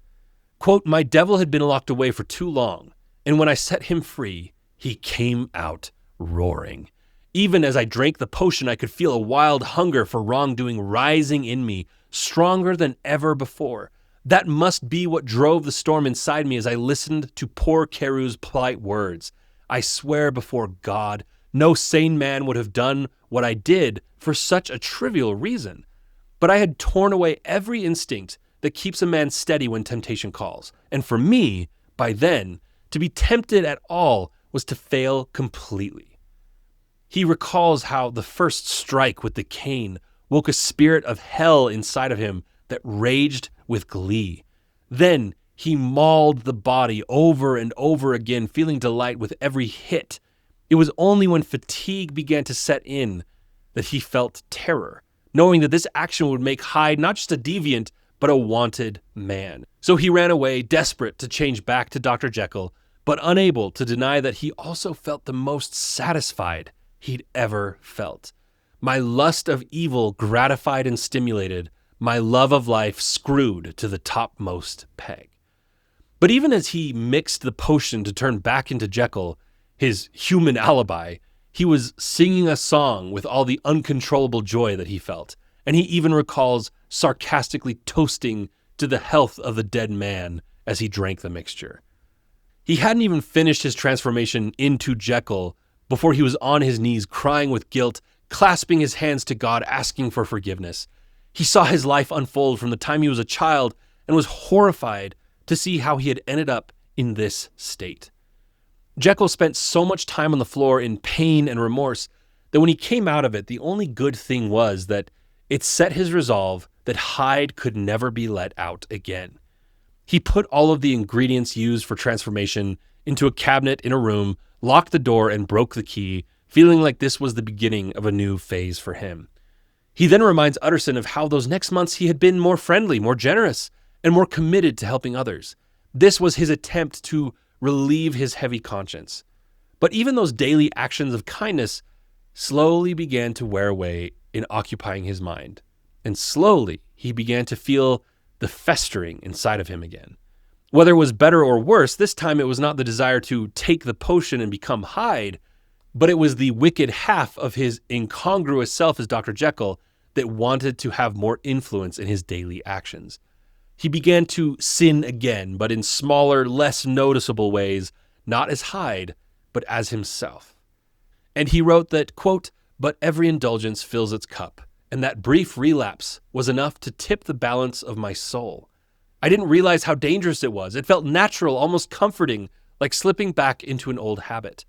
Quote, "My devil had been locked away for too long, and when I set him free, he came out roaring. Even as I drank the potion, I could feel a wild hunger for wrongdoing rising in me, stronger than ever before. That must be what drove the storm inside me as I listened to poor Carews' polite words. I swear before God, no sane man would have done what I did for such a trivial reason. But I had torn away every instinct that keeps a man steady when temptation calls. And for me, by then, to be tempted at all was to fail completely." He recalls how the first strike with the cane woke a spirit of hell inside of him that raged with glee. Then he mauled the body over and over again, feeling delight with every hit. It was only when fatigue began to set in that he felt terror, knowing that this action would make Hyde not just a deviant, but a wanted man. So he ran away, desperate to change back to Dr. Jekyll, but unable to deny that he also felt the most satisfied he'd ever felt. My lust of evil gratified and stimulated, my love of life screwed to the topmost peg. But even as he mixed the potion to turn back into Jekyll, his human alibi, he was singing a song with all the uncontrollable joy that he felt. And he even recalls sarcastically toasting to the health of the dead man as he drank the mixture. He hadn't even finished his transformation into Jekyll before he was on his knees crying with guilt, clasping his hands to God, asking for forgiveness. He saw his life unfold from the time he was a child and was horrified to see how he had ended up in this state. Jekyll spent so much time on the floor in pain and remorse that when he came out of it, the only good thing was that it set his resolve that Hyde could never be let out again. He put all of the ingredients used for transformation into a cabinet in a room, locked the door, and broke the key, feeling like this was the beginning of a new phase for him. He then reminds Utterson of how those next months he had been more friendly, more generous, and more committed to helping others. This was his attempt to relieve his heavy conscience. But even those daily actions of kindness slowly began to wear away in occupying his mind. And slowly, he began to feel the festering inside of him again. Whether it was better or worse, this time it was not the desire to take the potion and become Hyde, but it was the wicked half of his incongruous self as Dr. Jekyll that wanted to have more influence in his daily actions. He began to sin again, but in smaller, less noticeable ways, not as Hyde, but as himself. And he wrote that, quote, "But every indulgence fills its cup, and that brief relapse was enough to tip the balance of my soul. I didn't realize how dangerous it was. It felt natural, almost comforting, like slipping back into an old habit.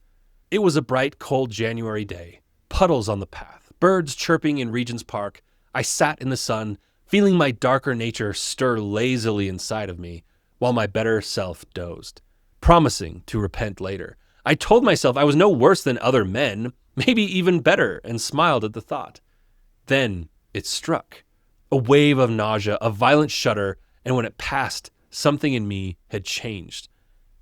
It was a bright, cold January day. Puddles on the path, birds chirping in Regent's Park. I sat in the sun, feeling my darker nature stir lazily inside of me, while my better self dozed, promising to repent later. I told myself I was no worse than other men, maybe even better, and smiled at the thought. Then it struck. A wave of nausea, a violent shudder, and when it passed, something in me had changed.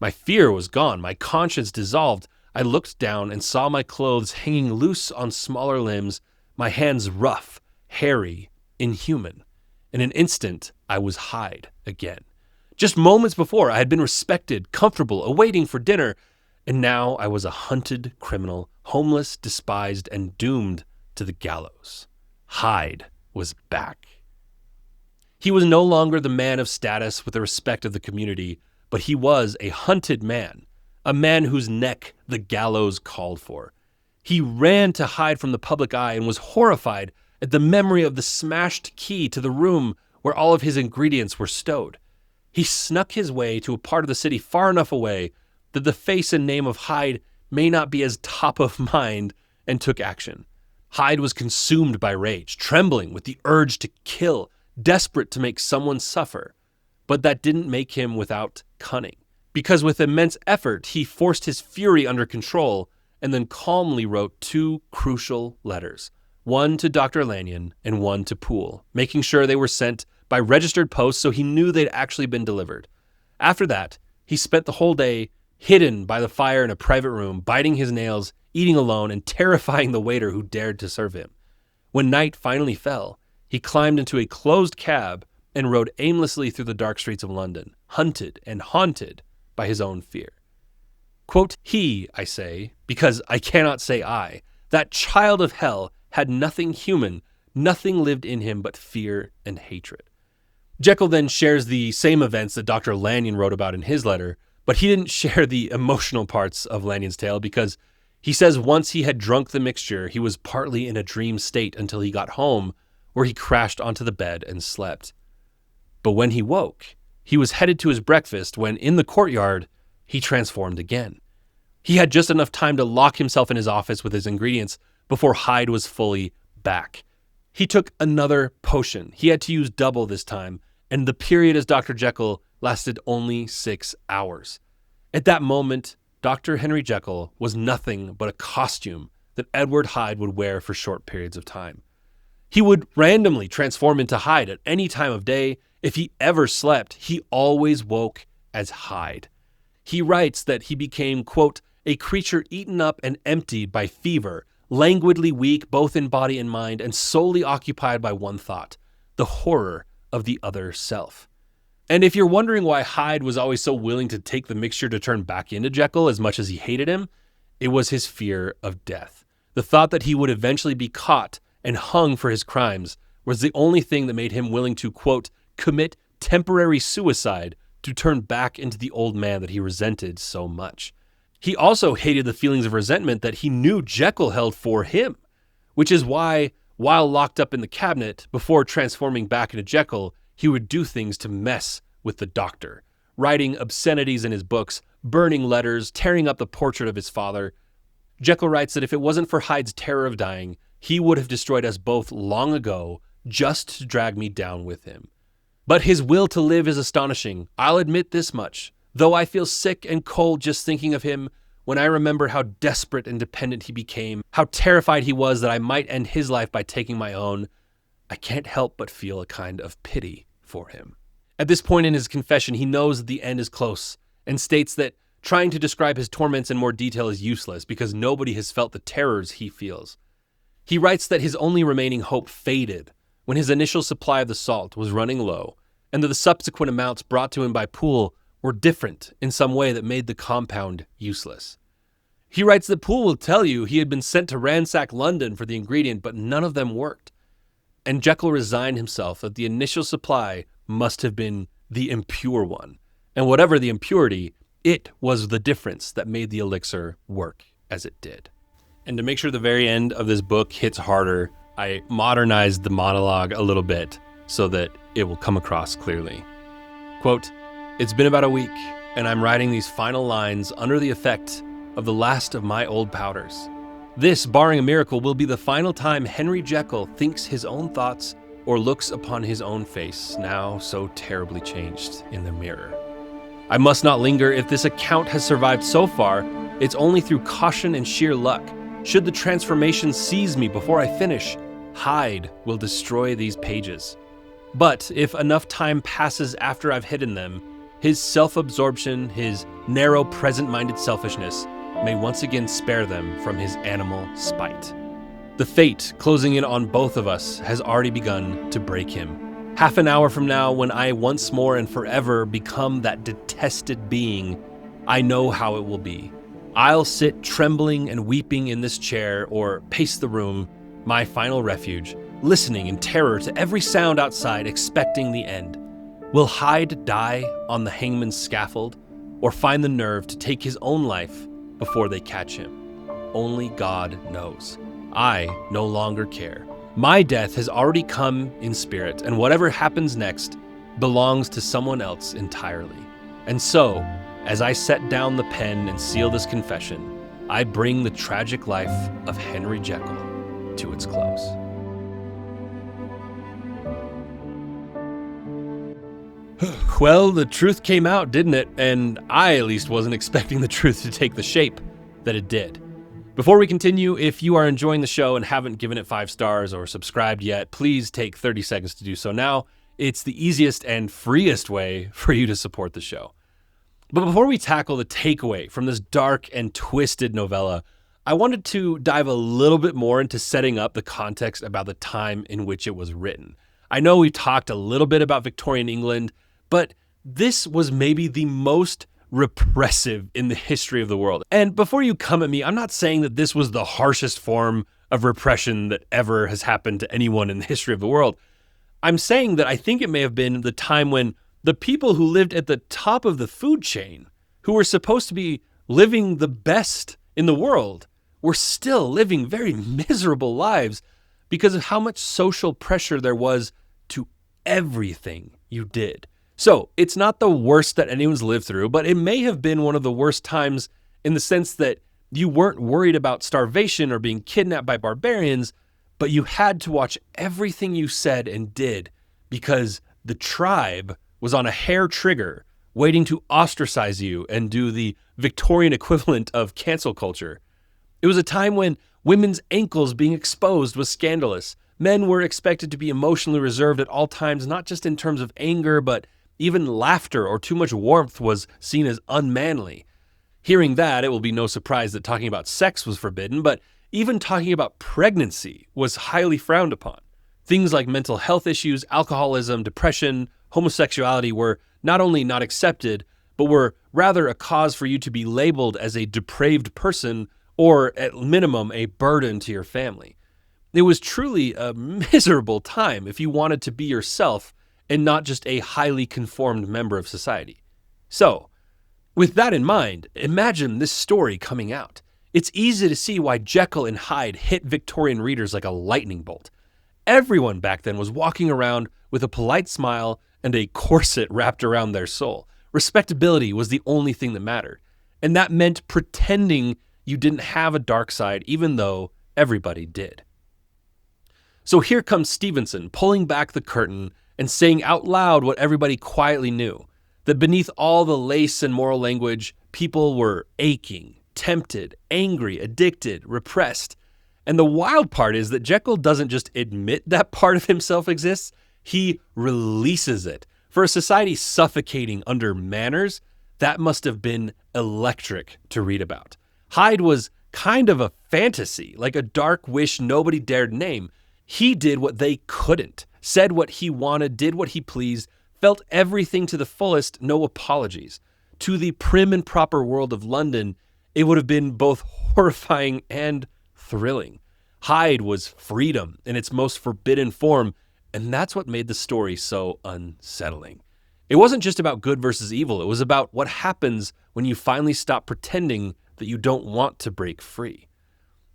My fear was gone, my conscience dissolved. I looked down and saw my clothes hanging loose on smaller limbs, my hands rough, hairy, inhuman. In an instant, I was Hyde again. Just moments before, I had been respected, comfortable, awaiting for dinner, and now I was a hunted criminal, homeless, despised, and doomed to the gallows. Hyde was back. He was no longer the man of status with the respect of the community, but he was a hunted man, a man whose neck the gallows called for. He ran to hide from the public eye and was horrified at the memory of the smashed key to the room where all of his ingredients were stowed. He snuck his way to a part of the city far enough away that the face and name of Hyde may not be as top of mind, and took action. Hyde was consumed by rage, trembling with the urge to kill, desperate to make someone suffer. But that didn't make him without cunning, because with immense effort, he forced his fury under control and then calmly wrote 2 crucial letters, one to Dr. Lanyon and one to Poole, making sure they were sent by registered post so he knew they'd actually been delivered. After that, he spent the whole day hidden by the fire in a private room, biting his nails, eating alone, and terrifying the waiter who dared to serve him. When night finally fell, he climbed into a closed cab and rode aimlessly through the dark streets of London, hunted and haunted by his own fear. Quote, he, I say, because I cannot say I, that child of hell had nothing human, nothing lived in him but fear and hatred. Jekyll then shares the same events that Dr. Lanyon wrote about in his letter, but he didn't share the emotional parts of Lanyon's tale because he says once he had drunk the mixture, he was partly in a dream state until he got home, where he crashed onto the bed and slept. But when he woke, he was headed to his breakfast when, in the courtyard, he transformed again. He had just enough time to lock himself in his office with his ingredients before Hyde was fully back. He took another potion. He had to use double this time, and the period as Dr. Jekyll lasted only 6 hours. At that moment, Dr. Henry Jekyll was nothing but a costume that Edward Hyde would wear for short periods of time. He would randomly transform into Hyde at any time of day. If he ever slept, he always woke as Hyde. He writes that he became, quote, a creature eaten up and emptied by fever, languidly weak both in body and mind, and solely occupied by one thought, the horror of the other self. And if you're wondering why Hyde was always so willing to take the mixture to turn back into Jekyll as much as he hated him, it was his fear of death. The thought that he would eventually be caught and hung for his crimes was the only thing that made him willing to, quote, commit temporary suicide to turn back into the old man that he resented so much. He also hated the feelings of resentment that he knew Jekyll held for him, which is why, while locked up in the cabinet, before transforming back into Jekyll, he would do things to mess with the doctor, writing obscenities in his books, burning letters, tearing up the portrait of his father. Jekyll writes that if it wasn't for Hyde's terror of dying, he would have destroyed us both long ago just to drag me down with him. But his will to live is astonishing. I'll admit this much. Though I feel sick and cold just thinking of him, when I remember how desperate and dependent he became, how terrified he was that I might end his life by taking my own, I can't help but feel a kind of pity for him. At this point in his confession, he knows that the end is close and states that trying to describe his torments in more detail is useless because nobody has felt the terrors he feels. He writes that his only remaining hope faded when his initial supply of the salt was running low and that the subsequent amounts brought to him by Poole were different in some way that made the compound useless. He writes that Poole will tell you he had been sent to ransack London for the ingredient, but none of them worked. And Jekyll resigned himself that the initial supply must have been the impure one. And whatever the impurity, it was the difference that made the elixir work as it did. And to make sure the very end of this book hits harder, I modernized the monologue a little bit so that it will come across clearly. Quote, it's been about a week, and I'm writing these final lines under the effect of the last of my old powders. This, barring a miracle, will be the final time Henry Jekyll thinks his own thoughts or looks upon his own face, now so terribly changed in the mirror. I must not linger. If this account has survived so far, it's only through caution and sheer luck. Should the transformation seize me before I finish, Hyde will destroy these pages. But if enough time passes after I've hidden them, his self-absorption, his narrow present-minded selfishness may once again spare them from his animal spite. The fate closing in on both of us has already begun to break him. Half an hour from now, when I once more and forever become that detested being, I know how it will be. I'll sit trembling and weeping in this chair or pace the room, my final refuge, listening in terror to every sound outside, expecting the end. Will Hyde die on the hangman's scaffold or find the nerve to take his own life before they catch him? Only God knows. I no longer care. My death has already come in spirit, and whatever happens next, belongs to someone else entirely. And so, as I set down the pen and seal this confession, I bring the tragic life of Henry Jekyll to its close. Well, the truth came out, didn't it? And I at least wasn't expecting the truth to take the shape that it did. Before we continue, if you are enjoying the show and haven't given it 5 stars or subscribed yet, please take 30 seconds to do so now. It's the easiest and freest way for you to support the show. But before we tackle the takeaway from this dark and twisted novella, I wanted to dive a little bit more into setting up the context about the time in which it was written. I know we've talked a little bit about Victorian England, but this was maybe the most repressive in the history of the world. And before you come at me, I'm not saying that this was the harshest form of repression that ever has happened to anyone in the history of the world. I'm saying that I think it may have been the time when the people who lived at the top of the food chain, who were supposed to be living the best in the world, were still living very miserable lives because of how much social pressure there was to everything you did. So it's not the worst that anyone's lived through, but it may have been one of the worst times in the sense that you weren't worried about starvation or being kidnapped by barbarians, but you had to watch everything you said and did because the tribe was on a hair trigger waiting to ostracize you and do the Victorian equivalent of cancel culture. It was a time when women's ankles being exposed was scandalous. Men were expected to be emotionally reserved at all times, not just in terms of anger, but even laughter or too much warmth was seen as unmanly. Hearing that, it will be no surprise that talking about sex was forbidden, but even talking about pregnancy was highly frowned upon. Things like mental health issues, alcoholism, depression, homosexuality were not only not accepted, but were rather a cause for you to be labeled as a depraved person or at minimum a burden to your family. It was truly a miserable time if you wanted to be yourself and not just a highly conformed member of society. So, with that in mind, imagine this story coming out. It's easy to see why Jekyll and Hyde hit Victorian readers like a lightning bolt. Everyone back then was walking around with a polite smile and a corset wrapped around their soul. Respectability was the only thing that mattered. And that meant pretending you didn't have a dark side, even though everybody did. So here comes Stevenson pulling back the curtain and saying out loud what everybody quietly knew, that beneath all the lace and moral language, people were aching, tempted, angry, addicted, repressed. And the wild part is that Jekyll doesn't just admit that part of himself exists, he releases it. For a society suffocating under manners, that must have been electric to read about. Hyde was kind of a fantasy, like a dark wish nobody dared name. He did what they couldn't, said what he wanted, did what he pleased, felt everything to the fullest, no apologies. To the prim and proper world of London, it would have been both horrifying and thrilling. Hyde was freedom in its most forbidden form, and that's what made the story so unsettling. It wasn't just about good versus evil. It was about what happens when you finally stop pretending that you don't want to break free.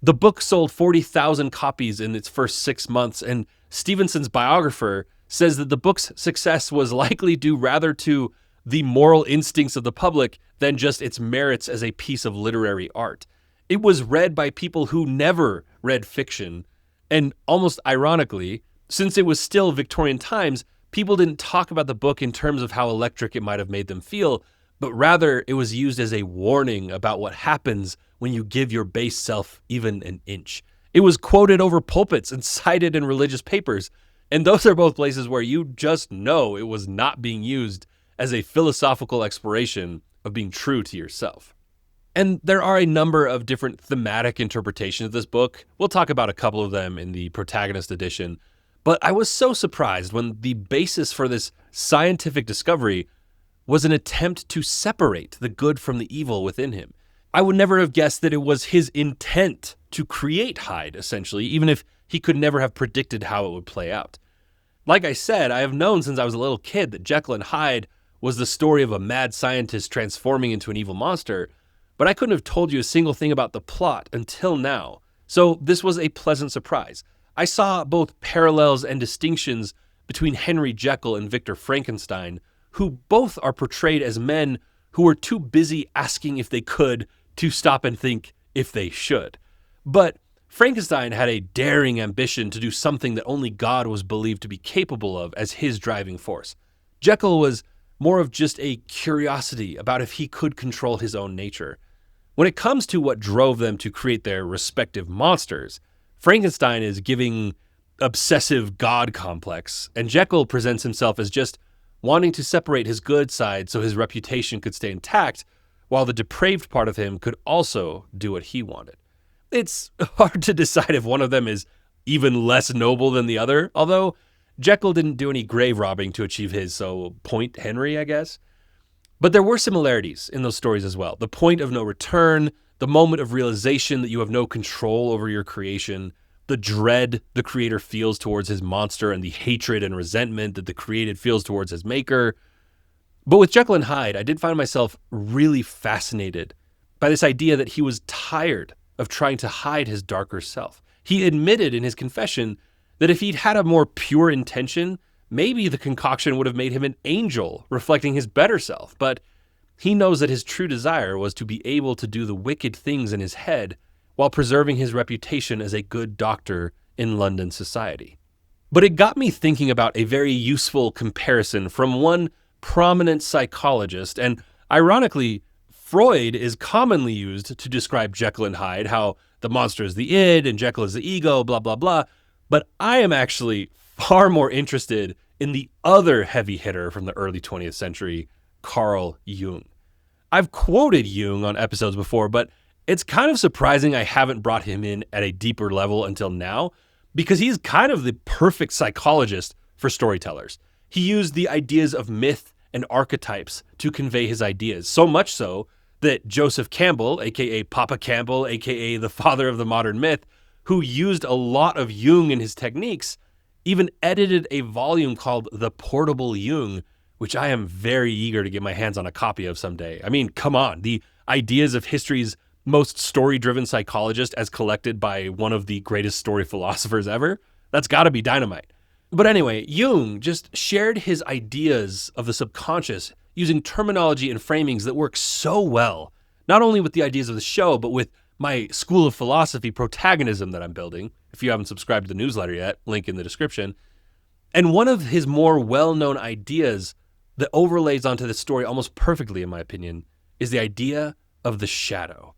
The book sold 40,000 copies in its first 6 months, and Stevenson's biographer says that the book's success was likely due rather to the moral instincts of the public than just its merits as a piece of literary art. It was read by people who never read fiction, and almost ironically, since it was still Victorian times, people didn't talk about the book in terms of how electric it might have made them feel, but rather it was used as a warning about what happens when you give your base self even an inch. It was quoted over pulpits and cited in religious papers, and those are both places where you just know it was not being used as a philosophical exploration of being true to yourself. And there are a number of different thematic interpretations of this book. We'll talk about a couple of them in the Protagonist edition, but I was so surprised when the basis for this scientific discovery was an attempt to separate the good from the evil within him. I would never have guessed that it was his intent to create Hyde, essentially, even if he could never have predicted how it would play out. Like I said, I have known since I was a little kid that Jekyll and Hyde was the story of a mad scientist transforming into an evil monster, but I couldn't have told you a single thing about the plot until now. So this was a pleasant surprise. I saw both parallels and distinctions between Henry Jekyll and Victor Frankenstein, who both are portrayed as men who were too busy asking if they could to stop and think if they should. But Frankenstein had a daring ambition to do something that only God was believed to be capable of as his driving force. Jekyll was more of just a curiosity about if he could control his own nature. When it comes to what drove them to create their respective monsters, Frankenstein is giving obsessive God complex, and Jekyll presents himself as just wanting to separate his good side so his reputation could stay intact, while the depraved part of him could also do what he wanted. It's hard to decide if one of them is even less noble than the other, although Jekyll didn't do any grave robbing to achieve his, so point Henry, I guess. But there were similarities in those stories as well. The point of no return, the moment of realization that you have no control over your creation, the dread the creator feels towards his monster, and the hatred and resentment that the created feels towards his maker. But with Jekyll and Hyde, I did find myself really fascinated by this idea that he was tired of trying to hide his darker self. He admitted in his confession that if he'd had a more pure intention, maybe the concoction would have made him an angel, reflecting his better self. But he knows that his true desire was to be able to do the wicked things in his head while preserving his reputation as a good doctor in London society. But it got me thinking about a very useful comparison from one prominent psychologist, and ironically, Freud is commonly used to describe Jekyll and Hyde, how the monster is the id and Jekyll is the ego, blah, blah, blah. But I am actually far more interested in the other heavy hitter from the early 20th century, Carl Jung. I've quoted Jung on episodes before, but it's kind of surprising I haven't brought him in at a deeper level until now, because he's kind of the perfect psychologist for storytellers. He used the ideas of myth and archetypes to convey his ideas, so much so that Joseph Campbell, aka Papa Campbell, aka the father of the modern myth, who used a lot of Jung in his techniques, even edited a volume called The Portable Jung, which I am very eager to get my hands on a copy of someday. I mean, come on, the ideas of history's most story-driven psychologist as collected by one of the greatest story philosophers ever, that's gotta be dynamite. But anyway, Jung just shared his ideas of the subconscious using terminology and framings that work so well, not only with the ideas of the show, but with my school of philosophy, Protagonism, that I'm building. If you haven't subscribed to the newsletter yet, link in the description. And one of his more well-known ideas that overlays onto this story almost perfectly, in my opinion, is the idea of the shadow.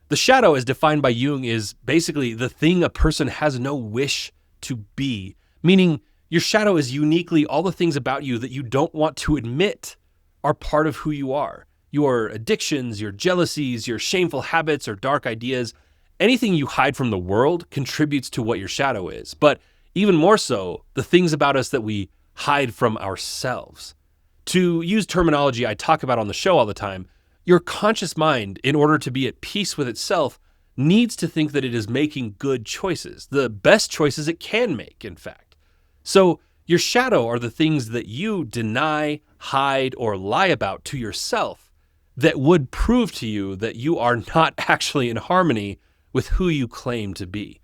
The shadow, as defined by Jung, is basically the thing a person has no wish to be, meaning your shadow is uniquely all the things about you that you don't want to admit are part of who you are. Your addictions, your jealousies, your shameful habits or dark ideas, anything you hide from the world contributes to what your shadow is. But even more so, the things about us that we hide from ourselves. To use terminology I talk about on the show all the time, your conscious mind, in order to be at peace with itself, needs to think that it is making good choices, the best choices it can make, in fact. So your shadow are the things that you deny, hide, or lie about to yourself that would prove to you that you are not actually in harmony with who you claim to be.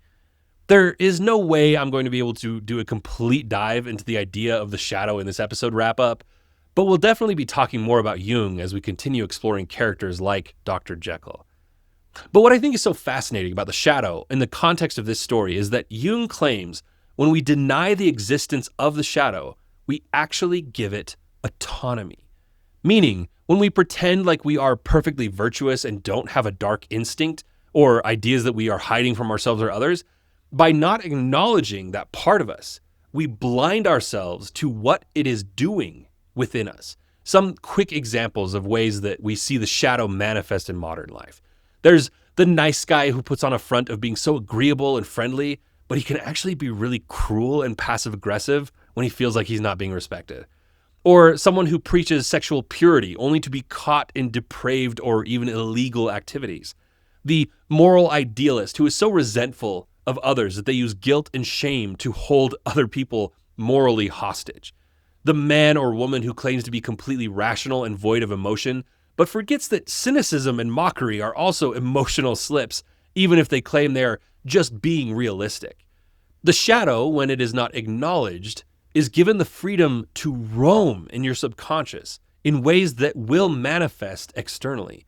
There is no way I'm going to be able to do a complete dive into the idea of the shadow in this episode wrap-up, but we'll definitely be talking more about Jung as we continue exploring characters like Dr. Jekyll. But what I think is so fascinating about the shadow in the context of this story is that Jung claims when we deny the existence of the shadow, we actually give it autonomy. Meaning, when we pretend like we are perfectly virtuous and don't have a dark instinct or ideas that we are hiding from ourselves or others, by not acknowledging that part of us, we blind ourselves to what it is doing within us. Some quick examples of ways that we see the shadow manifest in modern life. There's the nice guy who puts on a front of being so agreeable and friendly, but he can actually be really cruel and passive-aggressive when he feels like he's not being respected. Or someone who preaches sexual purity only to be caught in depraved or even illegal activities. The moral idealist who is so resentful of others that they use guilt and shame to hold other people morally hostage. The man or woman who claims to be completely rational and void of emotion, but forgets that cynicism and mockery are also emotional slips, even if they claim they're just being realistic. The shadow, when it is not acknowledged, is given the freedom to roam in your subconscious in ways that will manifest externally.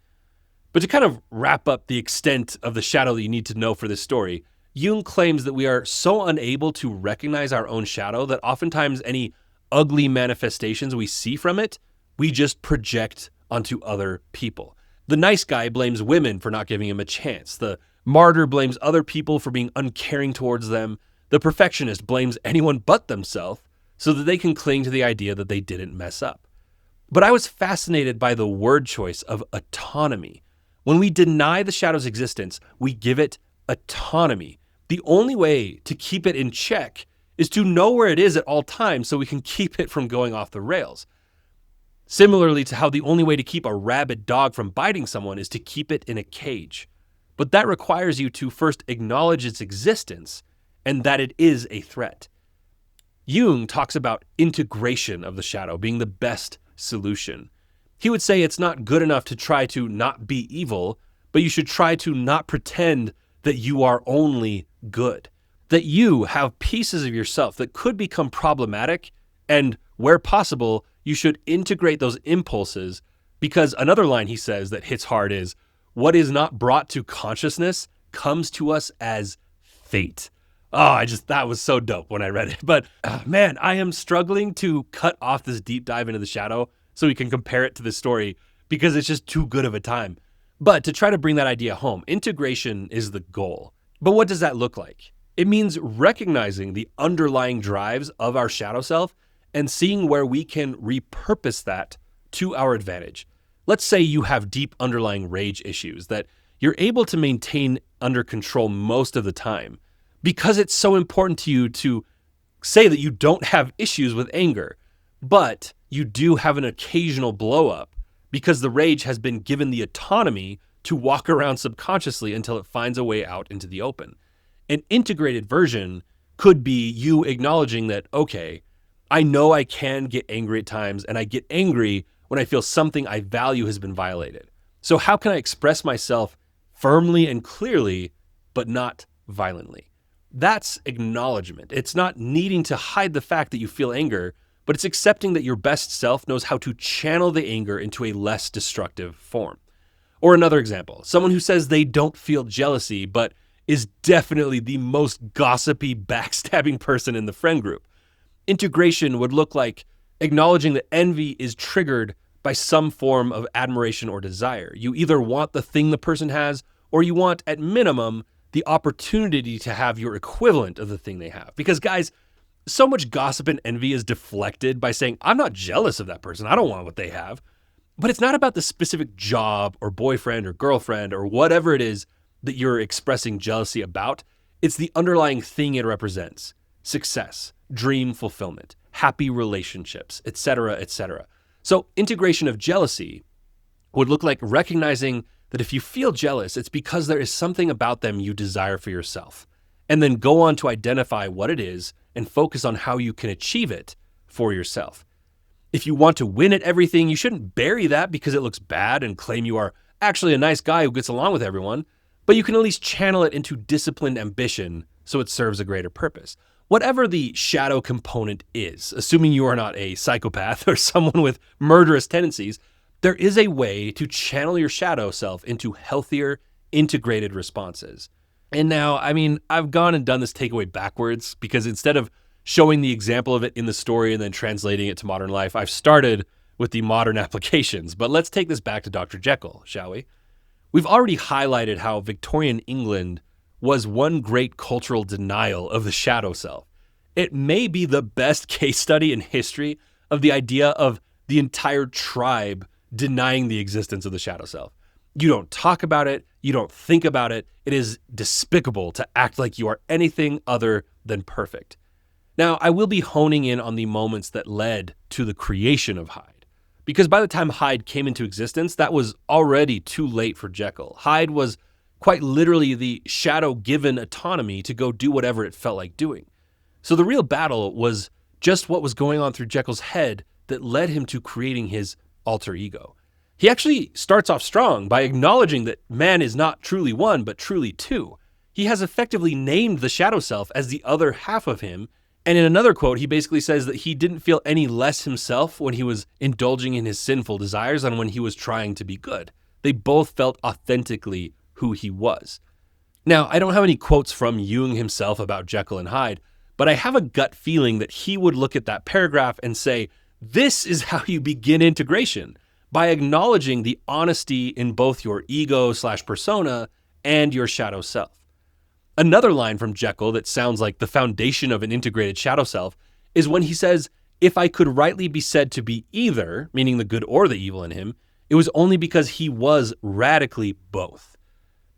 But to kind of wrap up the extent of the shadow that you need to know for this story, Jung claims that we are so unable to recognize our own shadow that oftentimes any ugly manifestations we see from it, we just project onto other people. The nice guy blames women for not giving him a chance. The martyr blames other people for being uncaring towards them. The perfectionist blames anyone but themselves so that they can cling to the idea that they didn't mess up. But I was fascinated by the word choice of autonomy. When we deny the shadow's existence, we give it autonomy. The only way to keep it in check is to know where it is at all times so we can keep it from going off the rails. Similarly to how the only way to keep a rabid dog from biting someone is to keep it in a cage. But that requires you to first acknowledge its existence and that it is a threat. Jung talks about integration of the shadow being the best solution. He would say it's not good enough to try to not be evil, but you should try to not pretend that you are only good. That you have pieces of yourself that could become problematic, and where possible, you should integrate those impulses, because another line he says that hits hard is, what is not brought to consciousness comes to us as fate. Oh, that was so dope when I read it. But man, I am struggling to cut off this deep dive into the shadow so we can compare it to this story because it's just too good of a time. But to try to bring that idea home, integration is the goal. But what does that look like? It means recognizing the underlying drives of our shadow self and seeing where we can repurpose that to our advantage. Let's say you have deep underlying rage issues that you're able to maintain under control most of the time because it's so important to you to say that you don't have issues with anger, but you do have an occasional blow up because the rage has been given the autonomy to walk around subconsciously until it finds a way out into the open. An integrated version could be you acknowledging that, okay, I know I can get angry at times, and I get angry when I feel something I value has been violated. So how can I express myself firmly and clearly, but not violently? That's acknowledgement. It's not needing to hide the fact that you feel anger, but it's accepting that your best self knows how to channel the anger into a less destructive form. Or another example, someone who says they don't feel jealousy, but is definitely the most gossipy, backstabbing person in the friend group. Integration would look like acknowledging that envy is triggered by some form of admiration or desire. You either want the thing the person has, or you want, at minimum, the opportunity to have your equivalent of the thing they have. Because guys, so much gossip and envy is deflected by saying, I'm not jealous of that person. I don't want what they have. But it's not about the specific job or boyfriend or girlfriend or whatever it is that you're expressing jealousy about. It's the underlying thing it represents: success, dream fulfillment, happy relationships, etc., etc. So integration of jealousy would look like recognizing that if you feel jealous, it's because there is something about them you desire for yourself, and then go on to identify what it is and focus on how you can achieve it for yourself. If you want to win at everything, you shouldn't bury that because it looks bad and claim you are actually a nice guy who gets along with everyone, but you can at least channel it into disciplined ambition so it serves a greater purpose. Whatever the shadow component is, assuming you are not a psychopath or someone with murderous tendencies, there is a way to channel your shadow self into healthier, integrated responses. And now, I've gone and done this takeaway backwards because instead of showing the example of it in the story and then translating it to modern life, I've started with the modern applications. But let's take this back to Dr. Jekyll, shall we? We've already highlighted how Victorian England was one great cultural denial of the shadow self. It may be the best case study in history of the idea of the entire tribe denying the existence of the shadow self. You don't talk about it. You don't think about it. It is despicable to act like you are anything other than perfect. Now, I will be honing in on the moments that led to the creation of Hyde, because by the time Hyde came into existence, that was already too late for Jekyll. Hyde was quite literally the shadow given autonomy to go do whatever it felt like doing. So the real battle was just what was going on through Jekyll's head that led him to creating his alter ego. He actually starts off strong by acknowledging that man is not truly one, but truly two. He has effectively named the shadow self as the other half of him And in another quote, he basically says that he didn't feel any less himself when he was indulging in his sinful desires than when he was trying to be good. They both felt authentically who he was. Now, I don't have any quotes from Jung himself about Jekyll and Hyde, but I have a gut feeling that he would look at that paragraph and say, this is how you begin integration, by acknowledging the honesty in both your ego/persona and your shadow self. Another line from Jekyll that sounds like the foundation of an integrated shadow self is when he says, if I could rightly be said to be either, meaning the good or the evil in him, it was only because he was radically both.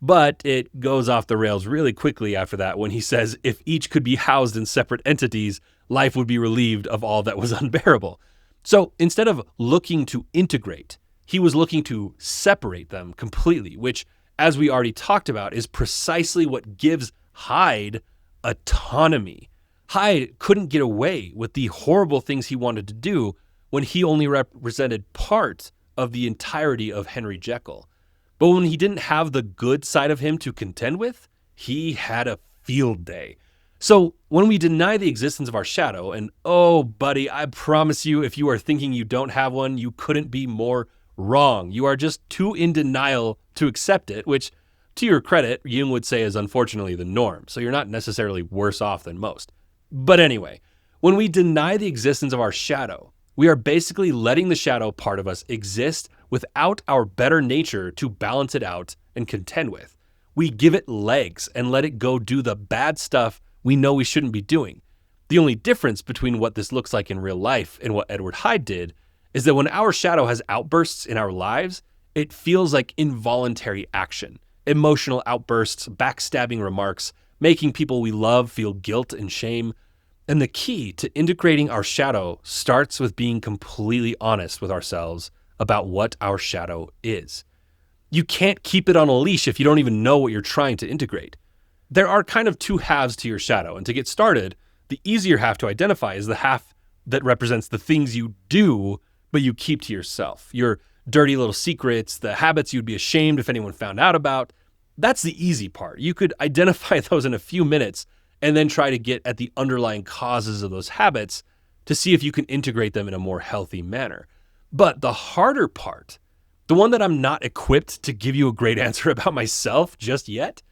But it goes off the rails really quickly after that when he says if each could be housed in separate entities, life would be relieved of all that was unbearable. So instead of looking to integrate, he was looking to separate them completely, which, as we already talked about, is precisely what gives Hyde autonomy. Hyde couldn't get away with the horrible things he wanted to do when he only represented part of the entirety of Henry Jekyll. But when he didn't have the good side of him to contend with, he had a field day. So when we deny the existence of our shadow, and oh, buddy, I promise you, if you are thinking you don't have one, you couldn't be more wrong. You are just too in denial to accept it, which, to your credit, Jung would say is unfortunately the norm. So you're not necessarily worse off than most. But anyway, when we deny the existence of our shadow, we are basically letting the shadow part of us exist without our better nature to balance it out and contend with. We give it legs and let it go do the bad stuff we know we shouldn't be doing. The only difference between what this looks like in real life and what Edward Hyde did is that when our shadow has outbursts in our lives, it feels like involuntary action, emotional outbursts, backstabbing remarks, making people we love feel guilt and shame. And the key to integrating our shadow starts with being completely honest with ourselves about what our shadow is. You can't keep it on a leash if you don't even know what you're trying to integrate. There are kind of two halves to your shadow, and to get started, the easier half to identify is the half that represents the things you do, but you keep to yourself. Your dirty little secrets, the habits you'd be ashamed if anyone found out about. That's the easy part. You could identify those in a few minutes and then try to get at the underlying causes of those habits to see if you can integrate them in a more healthy manner. But the harder part, the one that I'm not equipped to give you a great answer about myself just yet,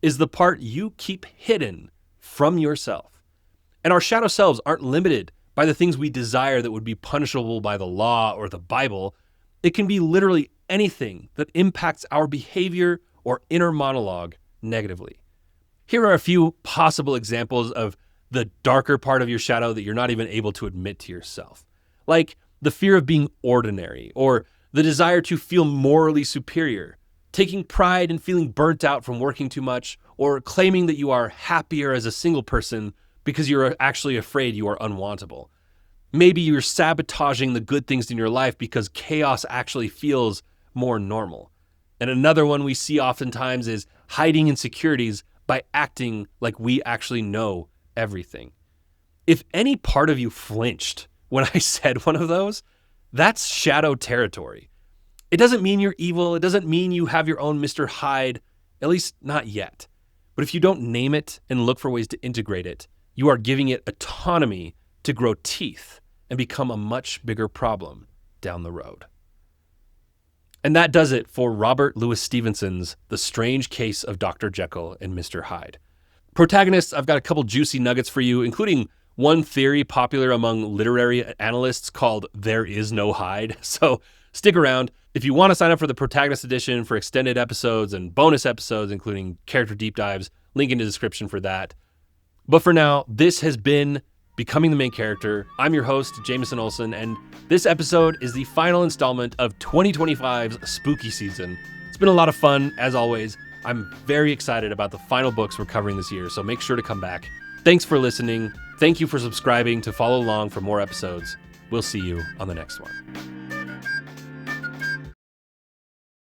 is the part you keep hidden from yourself. And our shadow selves aren't limited by the things we desire that would be punishable by the law or the Bible. It can be literally anything that impacts our behavior or inner monologue negatively. Here are a few possible examples of the darker part of your shadow that you're not even able to admit to yourself. Like the fear of being ordinary, or the desire to feel morally superior, taking pride in feeling burnt out from working too much, or claiming that you are happier as a single person because you're actually afraid you are unwantable. Maybe you're sabotaging the good things in your life because chaos actually feels more normal. And another one we see oftentimes is hiding insecurities by acting like we actually know everything. If any part of you flinched when I said one of those, that's shadow territory. It doesn't mean you're evil. It doesn't mean you have your own Mr. Hyde, at least not yet. But if you don't name it and look for ways to integrate it, you are giving it autonomy to grow teeth and become a much bigger problem down the road. And that does it for Robert Louis Stevenson's The Strange Case of Dr. Jekyll and Mr. Hyde. Protagonists, I've got a couple juicy nuggets for you, including one theory popular among literary analysts called There Is No Hyde. So stick around. If you want to sign up for the Protagonist Edition for extended episodes and bonus episodes, including character deep dives, link in the description for that. But for now, this has been Becoming the Main Character. I'm your host, Jameson Olson, and this episode is the final installment of 2025's spooky season. It's been a lot of fun, as always. I'm very excited about the final books we're covering this year, so make sure to come back. Thanks for listening. Thank you for subscribing to follow along for more episodes. We'll see you on the next one.